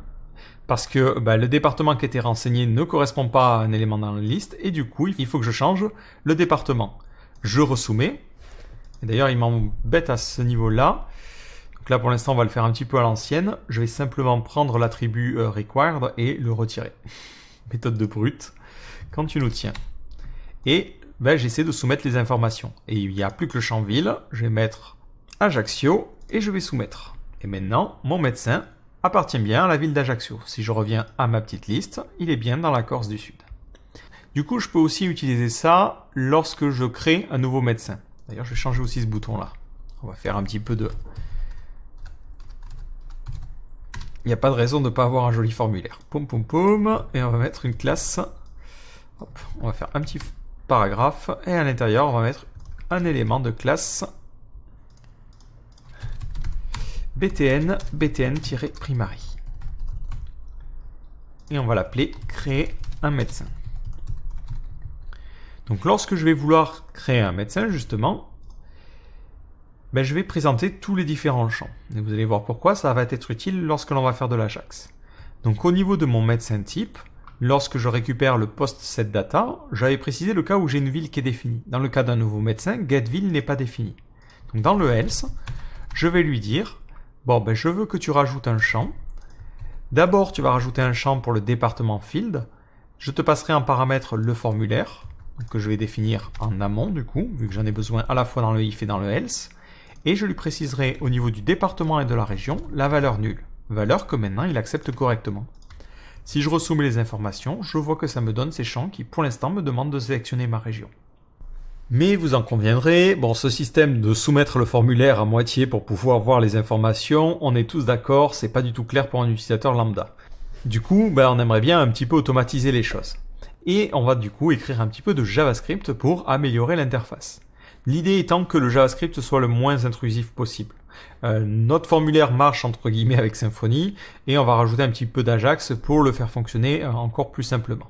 parce que le département qui était renseigné ne correspond pas à un élément dans la liste, et du coup, il faut que je change le département. Je resoumets. D'ailleurs, il m'embête à ce niveau-là. Donc là, pour l'instant, on va le faire un petit peu à l'ancienne. Je vais simplement prendre l'attribut required et le retirer. Méthode de brute, quand tu nous tiens. Et j'essaie de soumettre les informations. Et il n'y a plus que le champ ville. Je vais mettre Ajaccio et je vais soumettre. Et maintenant, mon médecin appartient bien à la ville d'Ajaccio. Si je reviens à ma petite liste, il est bien dans la Corse du Sud. Du coup, je peux aussi utiliser ça lorsque je crée un nouveau médecin. D'ailleurs, je vais changer aussi ce bouton-là. On va faire un petit peu de... Il n'y a pas de raison de ne pas avoir un joli formulaire. Poum, poum, poum. Et on va mettre une classe. Hop, on va faire un petit paragraphe. Et à l'intérieur, on va mettre un élément de classe BTN-primary. Et on va l'appeler créer un médecin. Donc lorsque je vais vouloir créer un médecin, justement, je vais présenter tous les différents champs. Et vous allez voir pourquoi ça va être utile lorsque l'on va faire de l'Ajax. Donc au niveau de mon médecin type, lorsque je récupère le post set data, j'avais précisé le cas où j'ai une ville qui est définie. Dans le cas d'un nouveau médecin, getVille n'est pas défini. Donc dans le else, je vais lui dire, je veux que tu rajoutes un champ. D'abord, tu vas rajouter un champ pour le département field. Je te passerai en paramètre le formulaire, que je vais définir en amont du coup, vu que j'en ai besoin à la fois dans le if et dans le else. Et je lui préciserai au niveau du département et de la région la valeur nulle, valeur que maintenant il accepte correctement. Si je resoumets les informations, je vois que ça me donne ces champs qui pour l'instant me demandent de sélectionner ma région. Mais vous en conviendrez, ce système de soumettre le formulaire à moitié pour pouvoir voir les informations, on est tous d'accord, c'est pas du tout clair pour un utilisateur lambda. Du coup, on aimerait bien un petit peu automatiser les choses. Et on va du coup écrire un petit peu de JavaScript pour améliorer l'interface. L'idée étant que le JavaScript soit le moins intrusif possible. Notre formulaire marche entre guillemets avec Symfony et on va rajouter un petit peu d'Ajax pour le faire fonctionner encore plus simplement.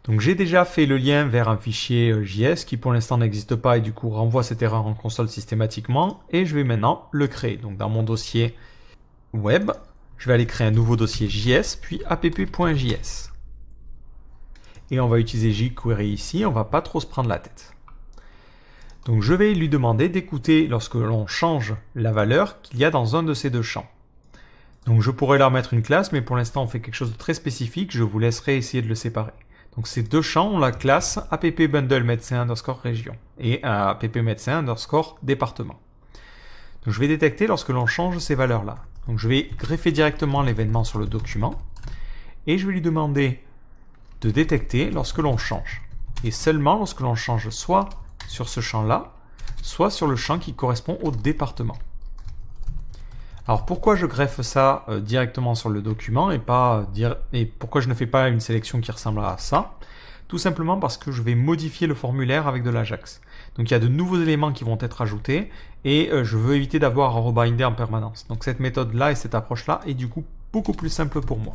Donc j'ai déjà fait le lien vers un fichier JS qui pour l'instant n'existe pas et du coup renvoie cette erreur en console systématiquement et je vais maintenant le créer. Donc dans mon dossier web, je vais aller créer un nouveau dossier JS puis app.js. Et on va utiliser jQuery ici, on va pas trop se prendre la tête. Donc je vais lui demander d'écouter lorsque l'on change la valeur qu'il y a dans un de ces deux champs. Donc je pourrais leur mettre une classe, mais pour l'instant on fait quelque chose de très spécifique, je vous laisserai essayer de le séparer. Donc ces deux champs ont la classe app_bundle_médecin_région et app_médecin_département. Donc je vais détecter lorsque l'on change ces valeurs-là. Donc je vais greffer directement l'événement sur le document et je vais lui demander de détecter lorsque l'on change. Et seulement lorsque l'on change soit sur ce champ-là, soit sur le champ qui correspond au département. Alors pourquoi je greffe ça directement sur le document et pourquoi je ne fais pas une sélection qui ressemble à ça? Tout simplement parce que je vais modifier le formulaire avec de l'Ajax. Donc il y a de nouveaux éléments qui vont être ajoutés et je veux éviter d'avoir à rebinder en permanence. Donc cette méthode-là et cette approche-là est du coup beaucoup plus simple pour moi.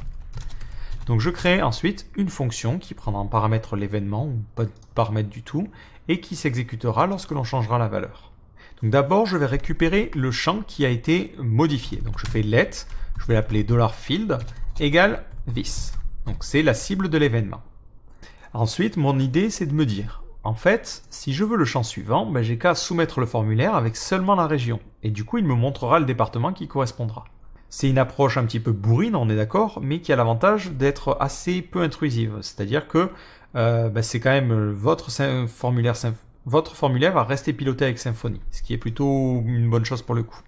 Donc je crée ensuite une fonction qui prendra en paramètre l'événement, ou pas de paramètre du tout, et qui s'exécutera lorsque l'on changera la valeur. Donc d'abord, je vais récupérer le champ qui a été modifié. Donc je fais let, je vais l'appeler $field égale this. Donc c'est la cible de l'événement. Ensuite, mon idée, c'est de me dire, en fait, si je veux le champ suivant, j'ai qu'à soumettre le formulaire avec seulement la région. Et du coup, il me montrera le département qui correspondra. C'est une approche un petit peu bourrine, on est d'accord, mais qui a l'avantage d'être assez peu intrusive. C'est-à-dire que c'est quand même votre formulaire va rester piloté avec Symfony, ce qui est plutôt une bonne chose pour le coup.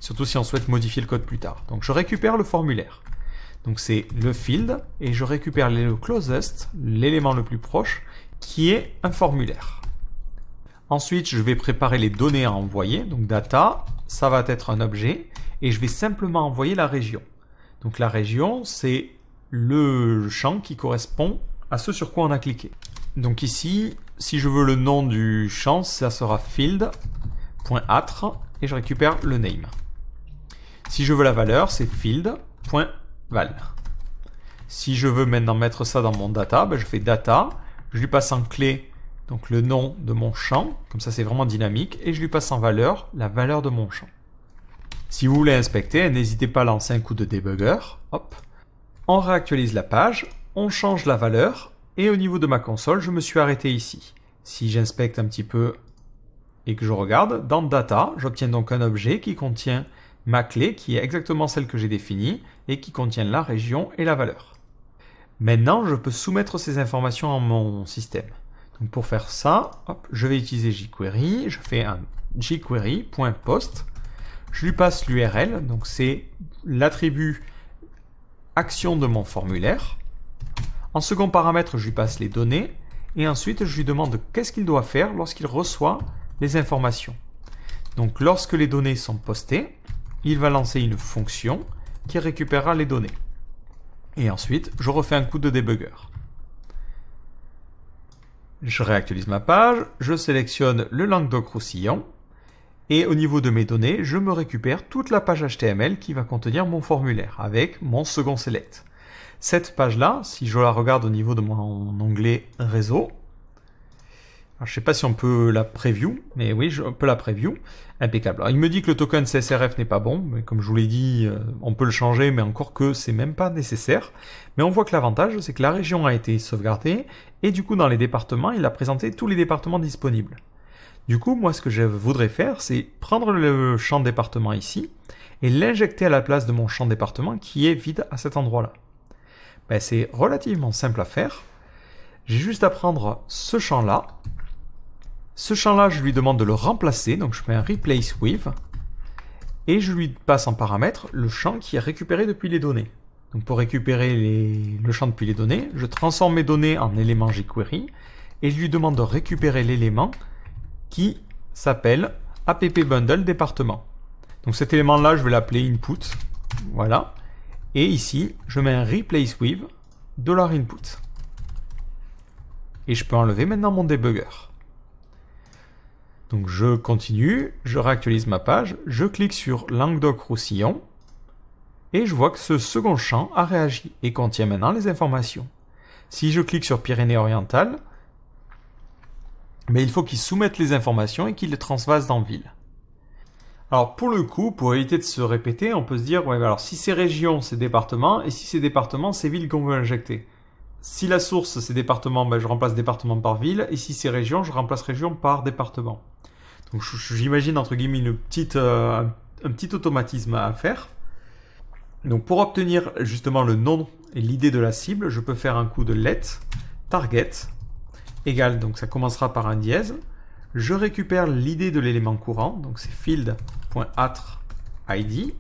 Surtout si on souhaite modifier le code plus tard. Donc je récupère le formulaire. Donc c'est le field, et je récupère le closest, l'élément le plus proche, qui est un formulaire. Ensuite, je vais préparer les données à envoyer. Donc data, ça va être un objet, et je vais simplement envoyer la région. Donc la région, c'est le champ qui correspond à ce sur quoi on a cliqué. Donc ici, si je veux le nom du champ, ça sera field.atre et je récupère le name. Si je veux la valeur, c'est field.val. Si je veux maintenant mettre ça dans mon data, ben je fais data, je lui passe en clé donc le nom de mon champ, comme ça c'est vraiment dynamique, et je lui passe en valeur la valeur de mon champ. Si vous voulez inspecter, n'hésitez pas à lancer un coup de debugger. Hop. On réactualise la page, on change la valeur, et au niveau de ma console, je me suis arrêté ici. Si j'inspecte un petit peu et que je regarde, dans Data, j'obtiens donc un objet qui contient ma clé, qui est exactement celle que j'ai définie, et qui contient la région et la valeur. Maintenant, je peux soumettre ces informations à mon système. Donc pour faire ça, hop, je vais utiliser jQuery, je fais un jQuery.post, je lui passe l'URL, donc c'est l'attribut action de mon formulaire. En second paramètre, je lui passe les données, et ensuite je lui demande qu'est-ce qu'il doit faire lorsqu'il reçoit les informations. Donc lorsque les données sont postées, il va lancer une fonction qui récupérera les données. Et ensuite, je refais un coup de debugger. Je réactualise ma page, je sélectionne le Languedoc-Roussillon, et au niveau de mes données, je me récupère toute la page HTML qui va contenir mon formulaire, avec mon second select. Cette page-là, si je la regarde au niveau de mon onglet réseau, alors je ne sais pas si on peut la preview, mais oui, je peux la preview. Impeccable. Alors, il me dit que le token CSRF n'est pas bon, mais comme je vous l'ai dit, on peut le changer, mais encore que c'est même pas nécessaire. Mais on voit que l'avantage, c'est que la région a été sauvegardée, et du coup, dans les départements, il a présenté tous les départements disponibles. Du coup, moi, ce que je voudrais faire, c'est prendre le champ département ici, et l'injecter à la place de mon champ département qui est vide à cet endroit-là. Ben, c'est relativement simple à faire. J'ai juste à prendre ce champ-là. Ce champ-là, je lui demande de le remplacer, donc je fais un replace with, et je lui passe en paramètre le champ qui est récupéré depuis les données. Donc pour récupérer le champ depuis les données, je transforme mes données en élément jQuery, et je lui demande de récupérer l'élément qui s'appelle app-bundle département. Donc cet élément-là, je vais l'appeler input, voilà, et ici, je mets un replace with $input. Et je peux enlever maintenant mon debugger. Donc je continue, je réactualise ma page, je clique sur Languedoc-Roussillon et je vois que ce second champ a réagi et contient maintenant les informations. Si je clique sur Pyrénées-Orientales, mais il faut qu'il soumette les informations et qu'il les transvase dans ville. Alors pour le coup, pour éviter de se répéter, on peut se dire, ouais, alors si c'est région, c'est département, et si c'est département, c'est ville qu'on veut injecter. Si la source c'est département, ben, je remplace département par ville, et si c'est région, je remplace région par département. Donc j'imagine entre guillemets un petit automatisme à faire. Donc pour obtenir justement le nom et l'idée de la cible, je peux faire un coup de let target égale, donc ça commencera par un dièse. Je récupère l'idée de l'élément courant, donc c'est field.atre_id,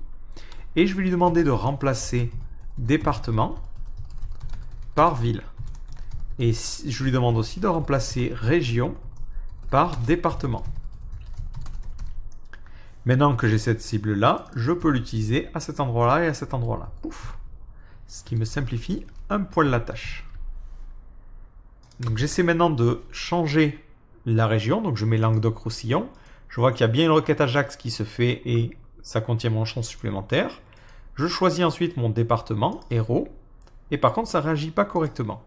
et je vais lui demander de remplacer département par ville. Et je lui demande aussi de remplacer région par département. Maintenant que j'ai cette cible-là, je peux l'utiliser à cet endroit-là et à cet endroit-là. Pouf. Ce qui me simplifie un poil la tâche. Donc j'essaie maintenant de changer la région. Donc je mets Languedoc-Roussillon. Je vois qu'il y a bien une requête Ajax qui se fait et ça contient mon champ supplémentaire. Je choisis ensuite mon département, Hérault. Et par contre, ça ne réagit pas correctement.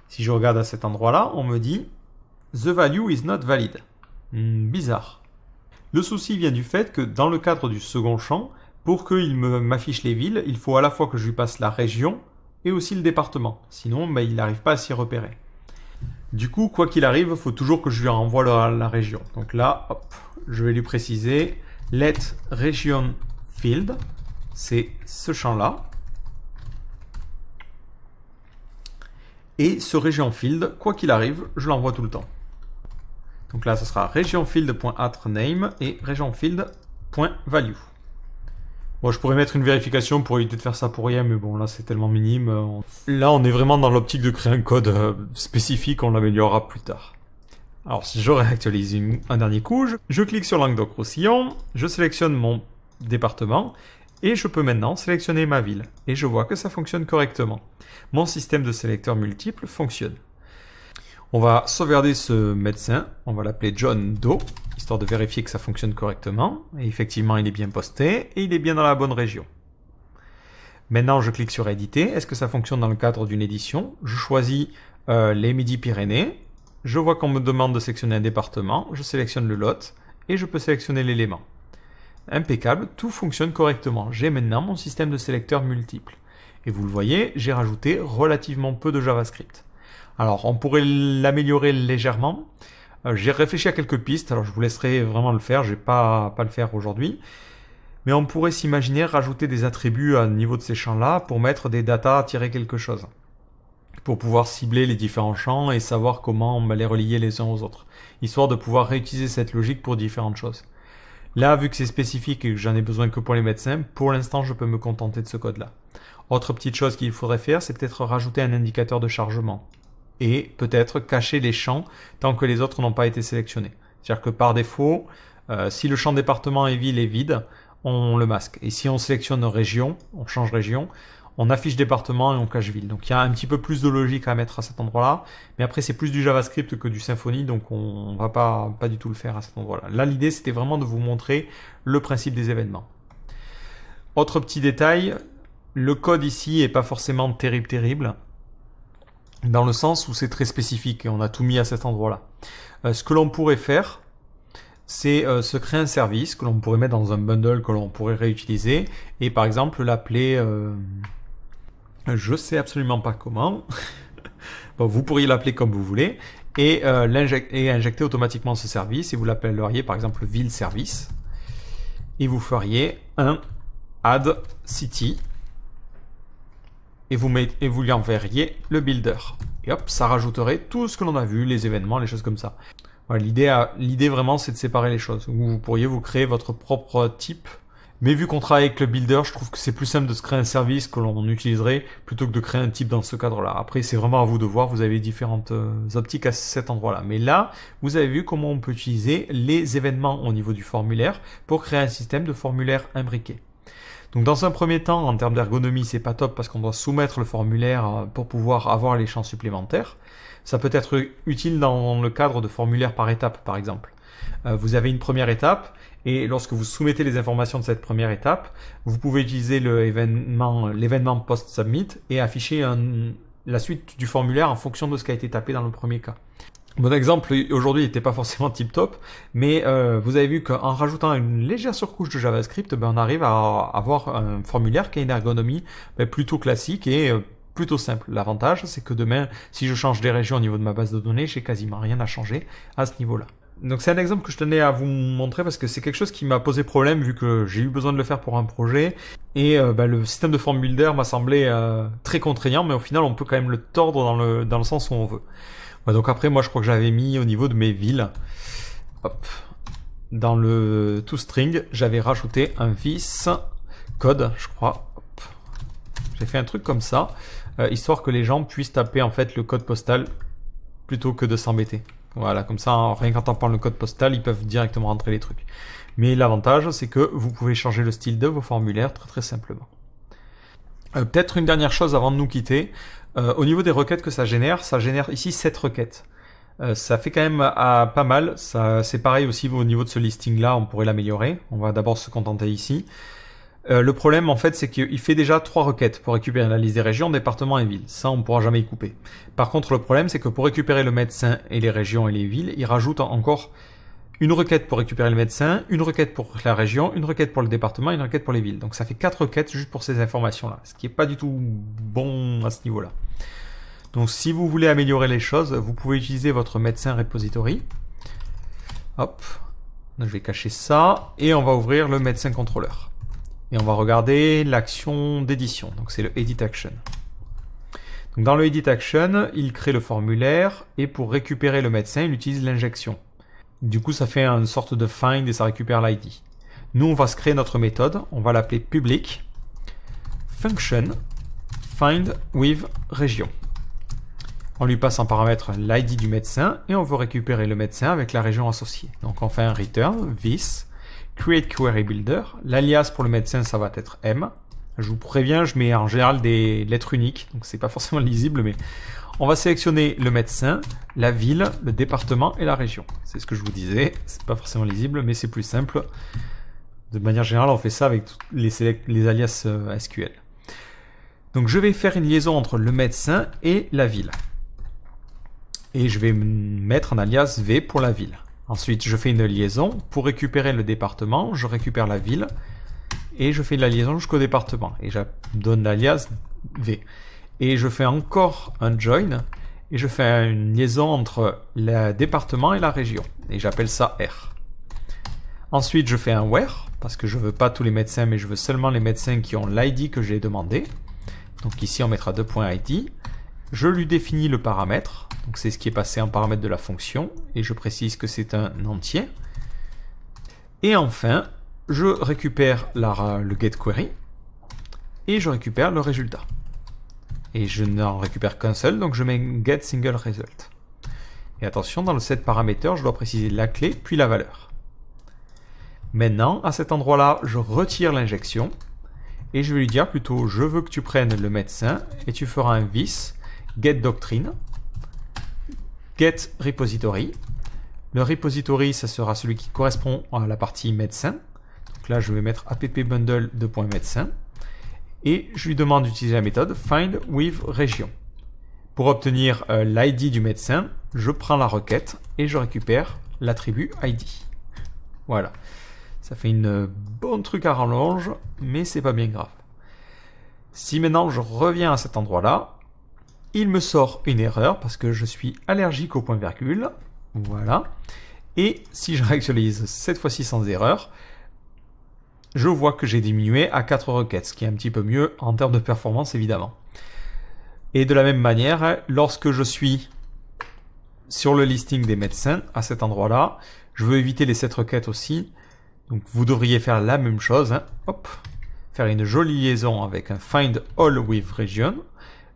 Si je regarde à cet endroit-là, on me dit « The value is not valid ». Bizarre. Le souci vient du fait que dans le cadre du second champ, pour qu'il m'affiche les villes, il faut à la fois que je lui passe la région et aussi le département. Sinon, ben, il n'arrive pas à s'y repérer. Du coup, quoi qu'il arrive, il faut toujours que je lui renvoie la région. Donc là, hop, je vais lui préciser « Let region field », c'est ce champ-là. Et ce region field, quoi qu'il arrive, je l'envoie tout le temps. Donc là, ce sera regionfield.atrename et regionfield.value. Bon, je pourrais mettre une vérification pour éviter de faire ça pour rien, mais bon, là, c'est tellement minime. Là, on est vraiment dans l'optique de créer un code spécifique, on l'améliorera plus tard. Alors, si je réactualise un dernier coup, je clique sur Languedoc-Roussillon, je sélectionne mon département, et je peux maintenant sélectionner ma ville. Et je vois que ça fonctionne correctement. Mon système de sélecteurs multiples fonctionne. On va sauvegarder ce médecin, on va l'appeler John Doe, histoire de vérifier que ça fonctionne correctement. Et effectivement, il est bien posté et il est bien dans la bonne région. Maintenant, je clique sur éditer. Est-ce que ça fonctionne dans le cadre d'une édition? Je choisis les Midi-Pyrénées. Je vois qu'on me demande de sélectionner un département. Je sélectionne le lot et je peux sélectionner l'élément. Impeccable, tout fonctionne correctement. J'ai maintenant mon système de sélecteurs multiples. Et vous le voyez, j'ai rajouté relativement peu de JavaScript. Alors, on pourrait l'améliorer légèrement. J'ai réfléchi à quelques pistes, alors je vous laisserai vraiment le faire, je ne vais pas le faire aujourd'hui. Mais on pourrait s'imaginer rajouter des attributs à niveau de ces champs-là pour mettre des datas, tirer quelque chose. Pour pouvoir cibler les différents champs et savoir comment on va les relier les uns aux autres. Histoire de pouvoir réutiliser cette logique pour différentes choses. Là, vu que c'est spécifique et que j'en ai besoin que pour les médecins, pour l'instant, je peux me contenter de ce code-là. Autre petite chose qu'il faudrait faire, c'est peut-être rajouter un indicateur de chargement. Et peut-être cacher les champs tant que les autres n'ont pas été sélectionnés. C'est-à-dire que par défaut, si le champ département et ville est vide, on le masque. Et si on sélectionne région, on change région, on affiche département et on cache ville. Donc il y a un petit peu plus de logique à mettre à cet endroit-là. Mais après, c'est plus du JavaScript que du Symfony, donc on ne va pas du tout le faire à cet endroit-là. Là, l'idée, c'était vraiment de vous montrer le principe des événements. Autre petit détail, le code ici n'est pas forcément terrible. Dans le sens où c'est très spécifique et on a tout mis à cet endroit-là. Ce que l'on pourrait faire, c'est se créer un service que l'on pourrait mettre dans un bundle que l'on pourrait réutiliser et par exemple l'appeler, je sais absolument pas comment, bon, vous pourriez l'appeler comme vous voulez et injecter automatiquement ce service et vous l'appelleriez par exemple ville service et vous feriez un add city. Et vous lui enverriez le builder. Et hop, ça rajouterait tout ce que l'on a vu, les événements, les choses comme ça. Voilà, l'idée vraiment, c'est de séparer les choses. Vous pourriez vous créer votre propre type. Mais vu qu'on travaille avec le builder, je trouve que c'est plus simple de se créer un service que l'on utiliserait plutôt que de créer un type dans ce cadre-là. Après, c'est vraiment à vous de voir. Vous avez différentes optiques à cet endroit-là. Mais là, vous avez vu comment on peut utiliser les événements au niveau du formulaire pour créer un système de formulaire imbriqué. Donc dans un premier temps, en termes d'ergonomie, c'est pas top parce qu'on doit soumettre le formulaire pour pouvoir avoir les champs supplémentaires. Ça peut être utile dans le cadre de formulaires par étape, par exemple. Vous avez une première étape et lorsque vous soumettez les informations de cette première étape, vous pouvez utiliser l'événement post-submit et afficher la suite du formulaire en fonction de ce qui a été tapé dans le premier cas. Mon exemple aujourd'hui n'était pas forcément tip-top, mais vous avez vu qu'en rajoutant une légère surcouche de JavaScript, on arrive à avoir un formulaire qui a une ergonomie plutôt classique et plutôt simple. L'avantage, c'est que demain, si je change des régions au niveau de ma base de données, j'ai quasiment rien à changer à ce niveau-là. Donc c'est un exemple que je tenais à vous montrer parce que c'est quelque chose qui m'a posé problème vu que j'ai eu besoin de le faire pour un projet et le système de form builder m'a semblé très contraignant, mais au final on peut quand même le tordre dans le sens où on veut. Ouais, donc après moi je crois que j'avais mis au niveau de mes villes, hop, dans le toString j'avais rajouté un vis code, je crois. Hop. J'ai fait un truc comme ça, histoire que les gens puissent taper en fait le code postal plutôt que de s'embêter. Voilà, comme ça, rien qu'en tapant le code postal, ils peuvent directement rentrer les trucs. Mais l'avantage, c'est que vous pouvez changer le style de vos formulaires très très simplement. Peut-être une dernière chose avant de nous quitter. Au niveau des requêtes que ça génère ici 7 requêtes. Ça fait quand même pas mal. C'est pareil aussi au niveau de ce listing-là, on pourrait l'améliorer. On va d'abord se contenter ici. Le problème, en fait, c'est qu'il fait déjà 3 requêtes pour récupérer la liste des régions, départements et villes. Ça, on ne pourra jamais y couper. Par contre, le problème, c'est que pour récupérer le médecin et les régions et les villes, il rajoute encore une requête pour récupérer le médecin, une requête pour la région, une requête pour le département et une requête pour les villes. Donc ça fait 4 requêtes juste pour ces informations-là, ce qui n'est pas du tout bon à ce niveau-là. Donc si vous voulez améliorer les choses, vous pouvez utiliser votre médecin repository. Hop, je vais cacher ça et on va ouvrir le médecin contrôleur. Et on va regarder l'action d'édition, donc c'est le Edit Action. Donc dans le Edit Action, il crée le formulaire et pour récupérer le médecin, il utilise l'injection. Du coup, ça fait une sorte de find et ça récupère l'ID. Nous, on va se créer notre méthode, on va l'appeler public function find with region. On lui passe en paramètre l'ID du médecin et on veut récupérer le médecin avec la région associée. Donc on fait un return this create query builder. L'alias pour le médecin, ça va être M. Je vous préviens, je mets en général des lettres uniques, donc c'est pas forcément lisible, mais On va sélectionner le médecin, la ville, le département et la région. C'est ce que je vous disais, c'est pas forcément lisible, mais c'est plus simple. De manière générale, on fait ça avec les alias SQL. Donc je vais faire une liaison entre le médecin et la ville. Et je vais mettre un alias V pour la ville. Ensuite, je fais une liaison. Pour récupérer le département, je récupère la ville. Et je fais la liaison jusqu'au département. Et je donne l'alias V. Et je fais encore un join. Et je fais une liaison entre le département et la région. Et j'appelle ça R. Ensuite, je fais un where. Parce que je ne veux pas tous les médecins, mais je veux seulement les médecins qui ont l'ID que j'ai demandé. Donc ici, on mettra 2.id. Je lui définis le paramètre. Donc c'est ce qui est passé en paramètre de la fonction. Et je précise que c'est un entier. Et enfin, je récupère le getQuery. Et je récupère le résultat. Et je n'en récupère qu'un seul, donc je mets getSingleResult. Et attention, dans le setParameter, je dois préciser la clé, puis la valeur. Maintenant, à cet endroit-là, je retire l'injection. Et je vais lui dire plutôt, je veux que tu prennes le médecin. Et tu feras un vis getDoctrine. GetRepository. Le repository, ça sera celui qui correspond à la partie médecin. Donc là, je vais mettre appbundle de .médecin. Et je lui demande d'utiliser la méthode findWithRegion. Pour obtenir l'ID du médecin, je prends la requête et je récupère l'attribut ID. Voilà. Ça fait une bonne truc à rallonge, mais c'est pas bien grave. Si maintenant je reviens à cet endroit-là, il me sort une erreur parce que je suis allergique au point-virgule. Voilà. Et si je réactualise cette fois-ci sans erreur, je vois que j'ai diminué à 4 requêtes, ce qui est un petit peu mieux en termes de performance évidemment. Et de la même manière, lorsque je suis sur le listing des médecins, à cet endroit-là, je veux éviter les 7 requêtes aussi. Donc vous devriez faire la même chose. Hop, faire une jolie liaison avec un find all with region.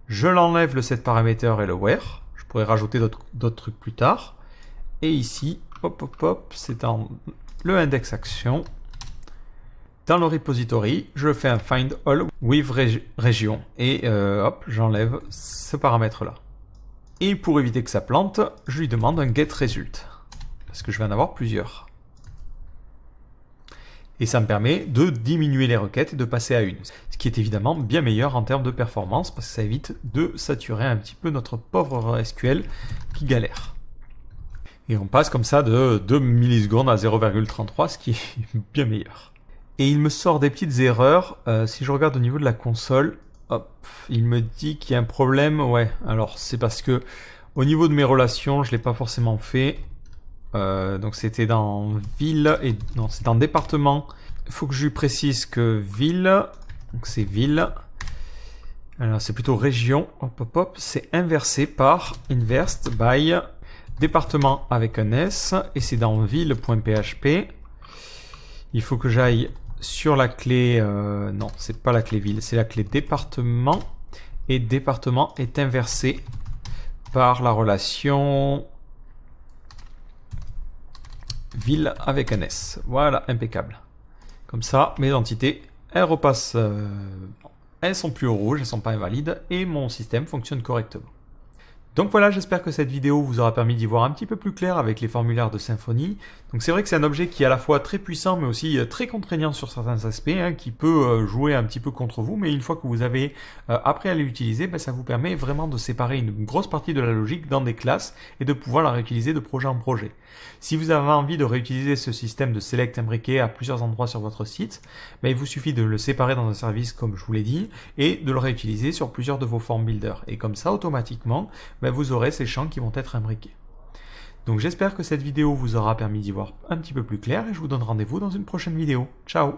Je l'enlève le setParameter et le where. Je pourrais rajouter d'autres trucs plus tard. Et ici, hop, hop, hop, c'est dans le index action. Dans le repository, je fais un find all with region. Et hop, j'enlève ce paramètre-là. Et pour éviter que ça plante, je lui demande un getResult. Parce que je vais en avoir plusieurs. Et ça me permet de diminuer les requêtes et de passer à une. Ce qui est évidemment bien meilleur en termes de performance parce que ça évite de saturer un petit peu notre pauvre SQL qui galère. Et on passe comme ça de 2 millisecondes à 0,33, ce qui est bien meilleur. Et il me sort des petites erreurs. Si je regarde au niveau de la console, hop, il me dit qu'il y a un problème. Ouais, alors c'est parce que au niveau de mes relations, je ne l'ai pas forcément fait. Donc c'était dans ville et non, c'est dans département. Il faut que je lui précise que ville, donc c'est ville. Alors c'est plutôt région. Hop hop hop, c'est inversé par inversed by département avec un S et c'est dans ville.php. Il faut que j'aille sur la clé. Non, c'est pas la clé ville, c'est la clé département et département est inversé par la relation ville avec un S. Voilà, impeccable. Comme ça, mes entités, elles repassent, elles sont plus au rouge, elles sont pas invalides, et mon système fonctionne correctement. Donc voilà, j'espère que cette vidéo vous aura permis d'y voir un petit peu plus clair avec les formulaires de Symfony. Donc c'est vrai que c'est un objet qui est à la fois très puissant mais aussi très contraignant sur certains aspects, qui peut jouer un petit peu contre vous, mais une fois que vous avez appris à l'utiliser, ça vous permet vraiment de séparer une grosse partie de la logique dans des classes et de pouvoir la réutiliser de projet en projet. Si vous avez envie de réutiliser ce système de select imbriqué à plusieurs endroits sur votre site, il vous suffit de le séparer dans un service comme je vous l'ai dit et de le réutiliser sur plusieurs de vos form builders. Et comme ça, automatiquement, vous aurez ces champs qui vont être imbriqués. Donc j'espère que cette vidéo vous aura permis d'y voir un petit peu plus clair et je vous donne rendez-vous dans une prochaine vidéo. Ciao!